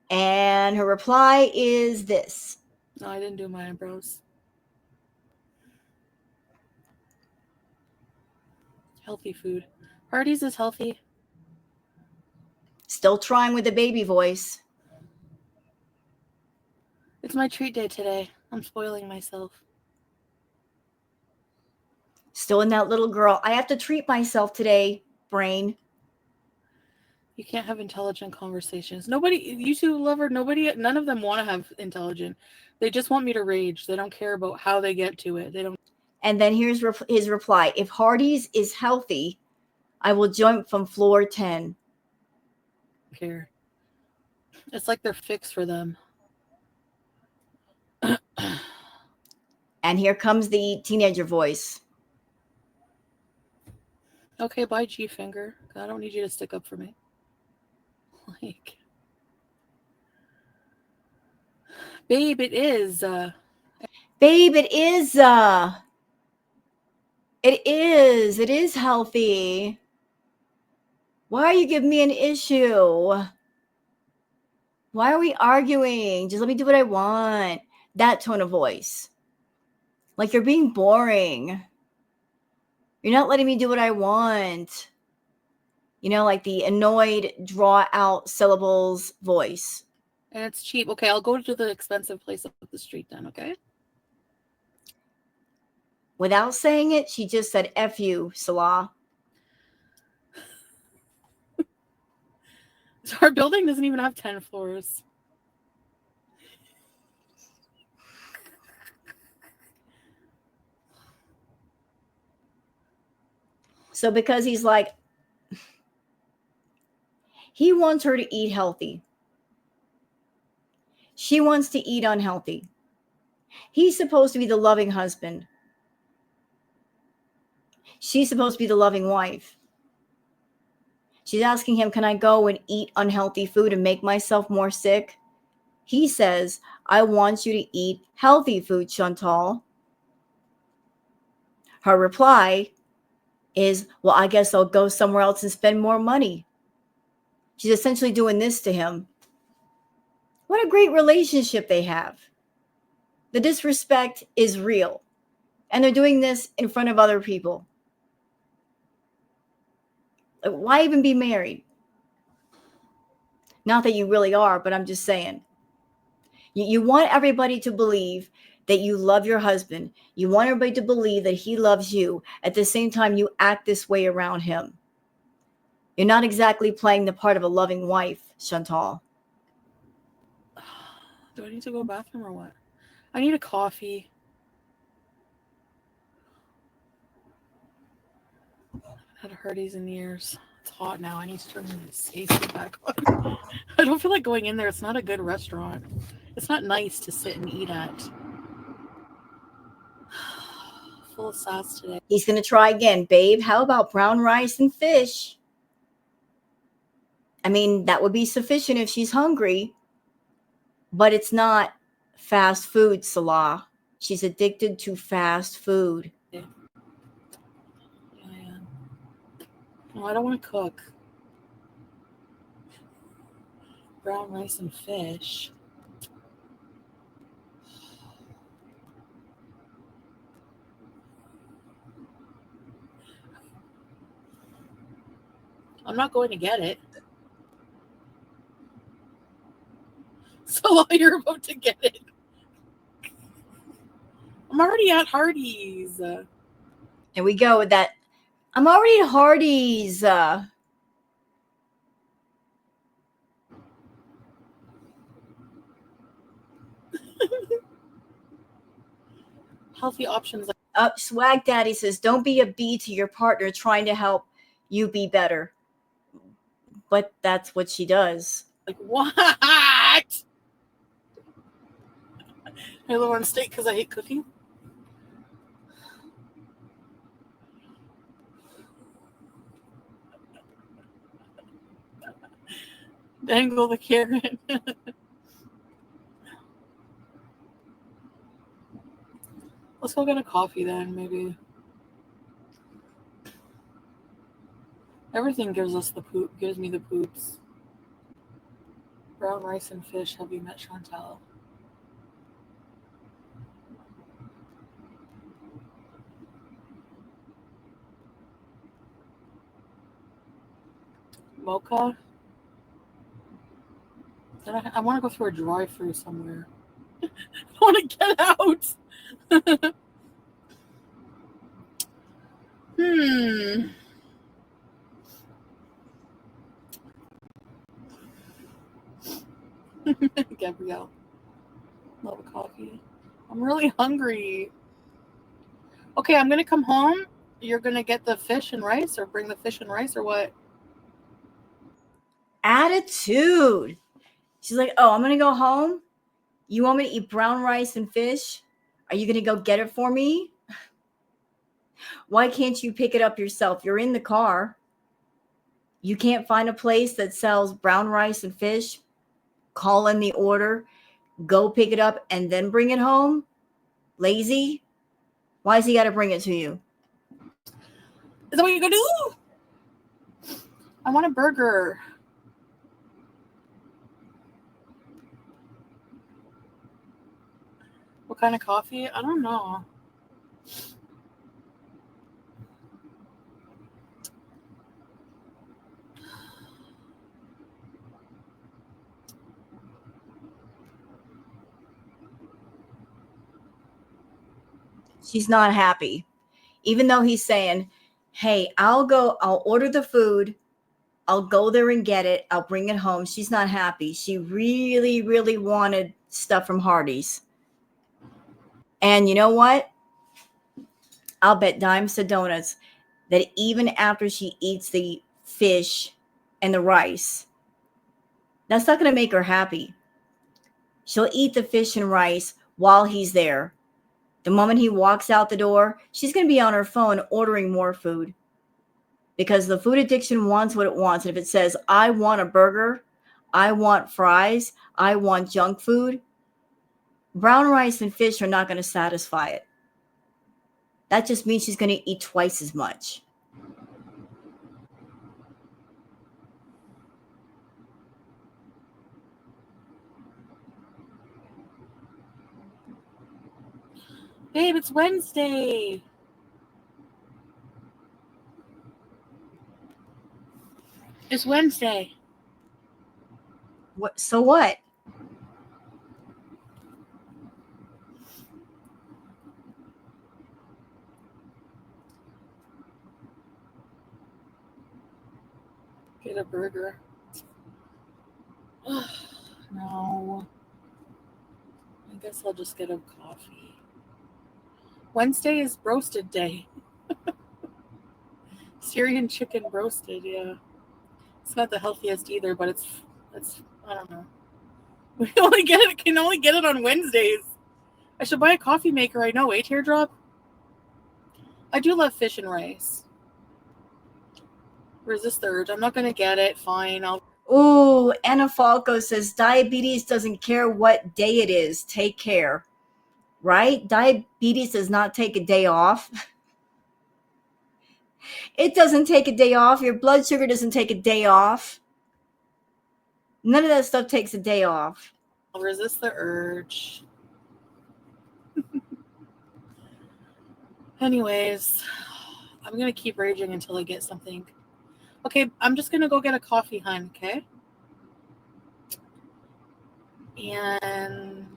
And her reply is this. No, I didn't do my eyebrows. Healthy food. Hardee's is healthy. Still trying with the baby voice. It's my treat day today. I'm spoiling myself. Still in that little girl. I have to treat myself today, brain. You can't have intelligent conversations. Nobody, you two lover, none of them want to have intelligent. They just want me to rage. They don't care about how they get to it. They don't And then here's his reply. If Hardee's is healthy, I will jump from floor 10. care. It's like they're fixed for them. And here comes the teenager voice. Okay, bye, G-Finger. I don't need you to stick up for me. Like, babe, it is. Babe, it is. It is healthy. Why are you giving me an issue? Why are we arguing? Just let me do what I want. That tone of voice. Like you're being boring. You're not letting me do what I want. You know, like the annoyed, draw out syllables voice. And it's cheap. Okay, I'll go to the expensive place up the street then, okay? Without saying it, she just said, F you, Salah. So our building doesn't even have 10 floors. So because he's like, he wants her to eat healthy. She wants to eat unhealthy. He's supposed to be the loving husband. She's supposed to be the loving wife. She's asking him, can I go and eat unhealthy food and make myself more sick? He says, I want you to eat healthy food, Chantal. Her reply is, well, I guess I'll go somewhere else and spend more money. She's essentially doing this to him. What a great relationship they have. The disrespect is real. And they're doing this in front of other people. Like, why even be married? Not that you really are, but I'm just saying. You want everybody to believe that you love your husband. You want everybody to believe that he loves you. At the same time, you act this way around him. You're not exactly playing the part of a loving wife, Chantal. Do I need to go to the bathroom or what? I need a coffee. I've had Hardee's in years. It's hot now. I need to turn the AC back on. I don't feel like going in there. It's not a good restaurant. It's not nice to sit and eat at. Full of sauce today. He's going to try again. Babe, how about brown rice and fish? I mean, that would be sufficient if she's hungry. But it's not fast food, Salah. She's addicted to fast food. Yeah. I am. No, I don't want to cook. Brown rice and fish. I'm not going to get it. So you're about to get it. I'm already at Hardee's. Here we go with that. I'm already at Hardee's. Healthy options. Swag Daddy says, don't be a B to your partner trying to help you be better. But that's what she does. Like, what? I live on steak because I hate cooking. Dangle the carrot. Let's go get a coffee then, maybe. Everything gives me the poops. Brown rice and fish. Have you met Chantal? Mocha. Then I want to go through a drive-through somewhere. I want to get out. Gabrielle. Love a coffee. I'm really hungry. Okay, I'm gonna come home. You're gonna get the fish and rice, or bring the fish and rice, or what? Attitude. She's like, oh, I'm going to go home. You want me to eat brown rice and fish? Are you going to go get it for me? Why can't you pick it up yourself? You're in the car. You can't find a place that sells brown rice and fish? Call in the order, go pick it up, and then bring it home? Lazy? Why's he got to bring it to you? Is that what you're gonna do? I want a burger. What kind of coffee? I don't know. She's not happy. Even though he's saying, hey, I'll order the food. I'll go there and get it. I'll bring it home. She's not happy. She really, really wanted stuff from Hardee's. And you know what? I'll bet dimes to donuts that even after she eats the fish and the rice, that's not going to make her happy. She'll eat the fish and rice while he's there. The moment he walks out the door, she's going to be on her phone ordering more food. Because the food addiction wants what it wants. And if it says, I want a burger, I want fries, I want junk food, brown rice and fish are not going to satisfy it. That just means she's going to eat twice as much. Babe, it's Wednesday. It's Wednesday. What? So what? Get a burger. No. I guess I'll just get a coffee. Wednesday is roasted day. Syrian chicken roasted, yeah. It's not the healthiest either, but it's I don't know. We can only get it on Wednesdays. I should buy a coffee maker, I know, Teardrop. I do love fish and rice. Resist the urge. I'm not gonna get it. Fine. Ooh, Anna Falco says diabetes doesn't care what day it is. Take care. Right? Diabetes does not take a day off. It doesn't take a day off. Your blood sugar doesn't take a day off. None of that stuff takes a day off. I'll resist the urge. Anyways, I'm going to keep raging until I get something. Okay, I'm just going to go get a coffee, hon, okay? And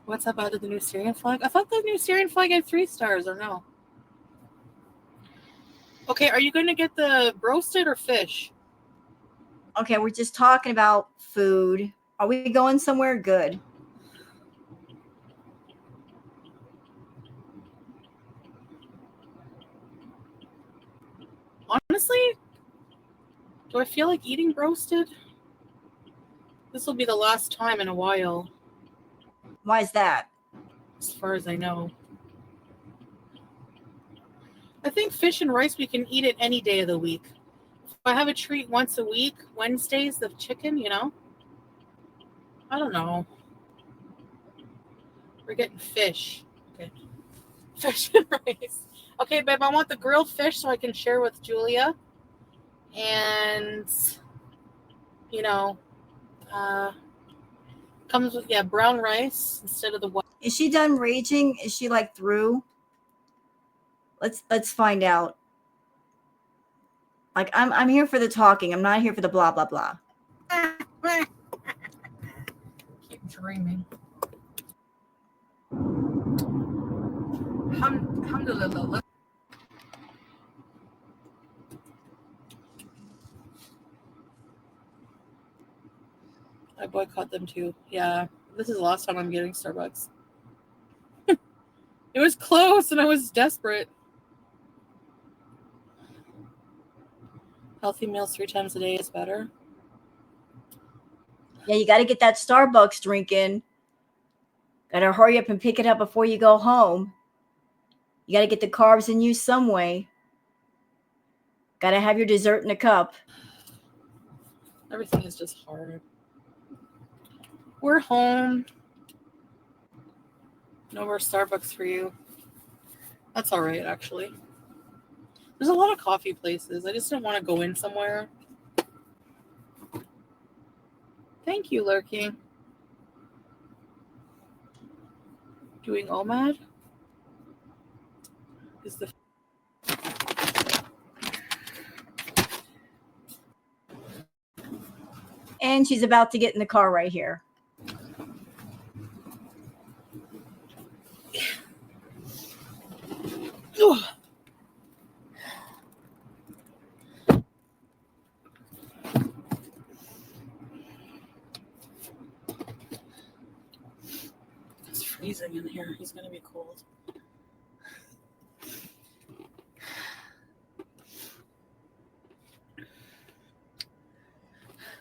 what's up out of the new Syrian flag? I thought the new Syrian flag had 3 stars, or no? Okay, are you going to get the roasted or fish? Okay, we're just talking about food. Are we going somewhere good? Honestly, do I feel like eating roasted? This will be the last time in a while. Why is that? As far as I know. I think fish and rice, we can eat it any day of the week. If I have a treat once a week, Wednesdays, the chicken, you know? I don't know. We're getting fish. Okay. Fish and rice. Okay, babe, I want the grilled fish so I can share with Julia. And, you know, comes with, brown rice instead of the white. Is she done raging? Is she like through? Let's find out. Like I'm here for the talking. I'm not here for the blah blah blah. Keep dreaming. Alhamdulillah. I boycott them too. Yeah, this is the last time I'm getting Starbucks. It was close and I was desperate. Healthy meals 3 times a day is better. Yeah, you got to get that Starbucks drink in. Got to hurry up and pick it up before you go home. You got to get the carbs in you some way. Got to have your dessert in a cup. Everything is just hard. We're home. No more Starbucks for you. That's all right, actually. There's a lot of coffee places. I just don't want to go in somewhere. Thank you, Lurking. Doing OMAD? Is the And she's about to get in the car right here. It's freezing in here. He's gonna be cold.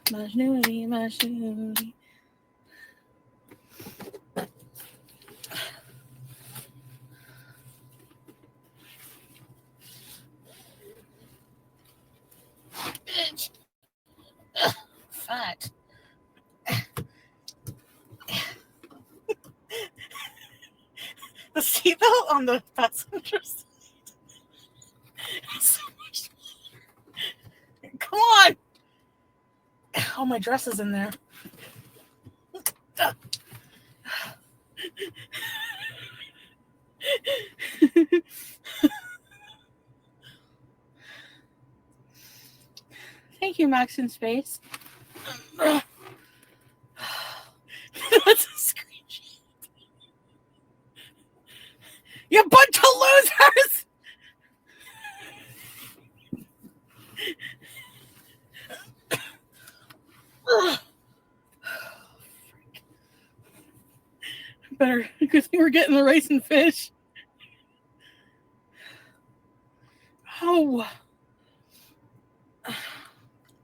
Majnooti, Majnooti. Bitch. Fat. The seatbelt on the passenger side. So much. Come on. Oh, my dress is in there. Thank you, Max in Space. That's a screenshot. You bunch of losers! Better, because we're getting the rice and fish. Oh. You're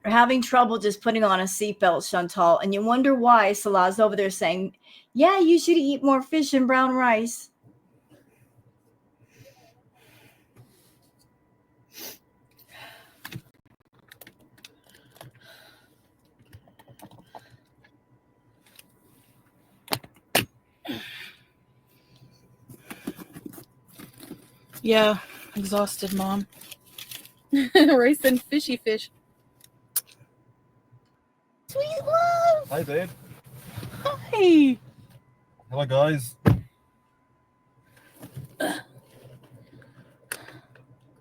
having trouble just putting on a seatbelt, Chantal, and you wonder why Salah's over there saying, yeah, you should eat more fish and brown rice. Yeah, exhausted, Mom. Rice and fishy fish. Sweet love! Hi, babe. Hi! Hello, guys.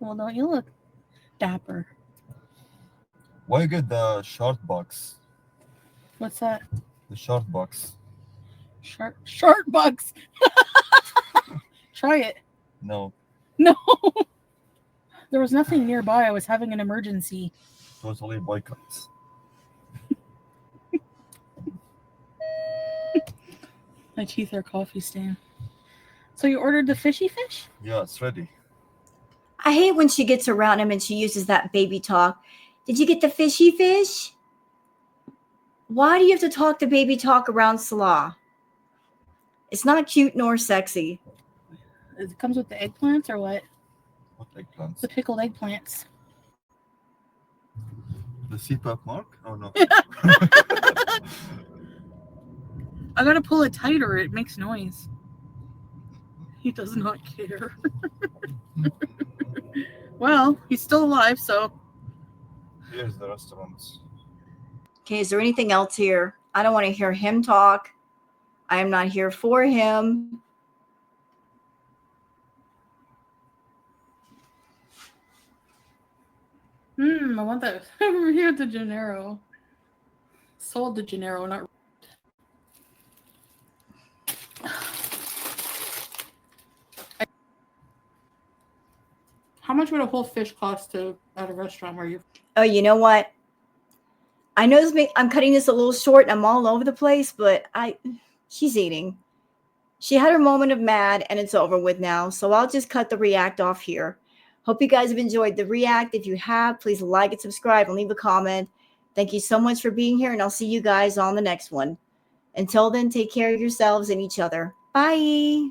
Well, don't you look dapper? Why you get the short box? What's that? The short box. Shark bugs. Try it. No, No. There was nothing nearby. I was having an emergency. totally boycotts. My teeth are coffee stain. So you ordered the fishy fish? Yeah, it's ready. I hate when she gets around him and she uses that baby talk. Did you get the fishy fish? Why do you have to talk the baby talk around Salah? It's not cute nor sexy. It comes with the eggplants or what? What eggplants? The pickled eggplants. The CPAP mark? Oh, no. I gotta pull it tighter. It makes noise. He does not care. Well, he's still alive, so. Here's the restaurants. Okay, is there anything else here? I don't want to hear him talk. I am not here for him. I want that over here at the Gennaro. Sold the Gennaro, not. How much would a whole fish cost to at a restaurant where you? Oh, you know what? I know I'm cutting this a little short and I'm all over the place, but she's eating. She had her moment of mad and it's over with now. So I'll just cut the react off here. Hope you guys have enjoyed the react. If you have, please like and subscribe and leave a comment. Thank you so much for being here, and I'll see you guys on the next one. Until then, take care of yourselves and each other. Bye.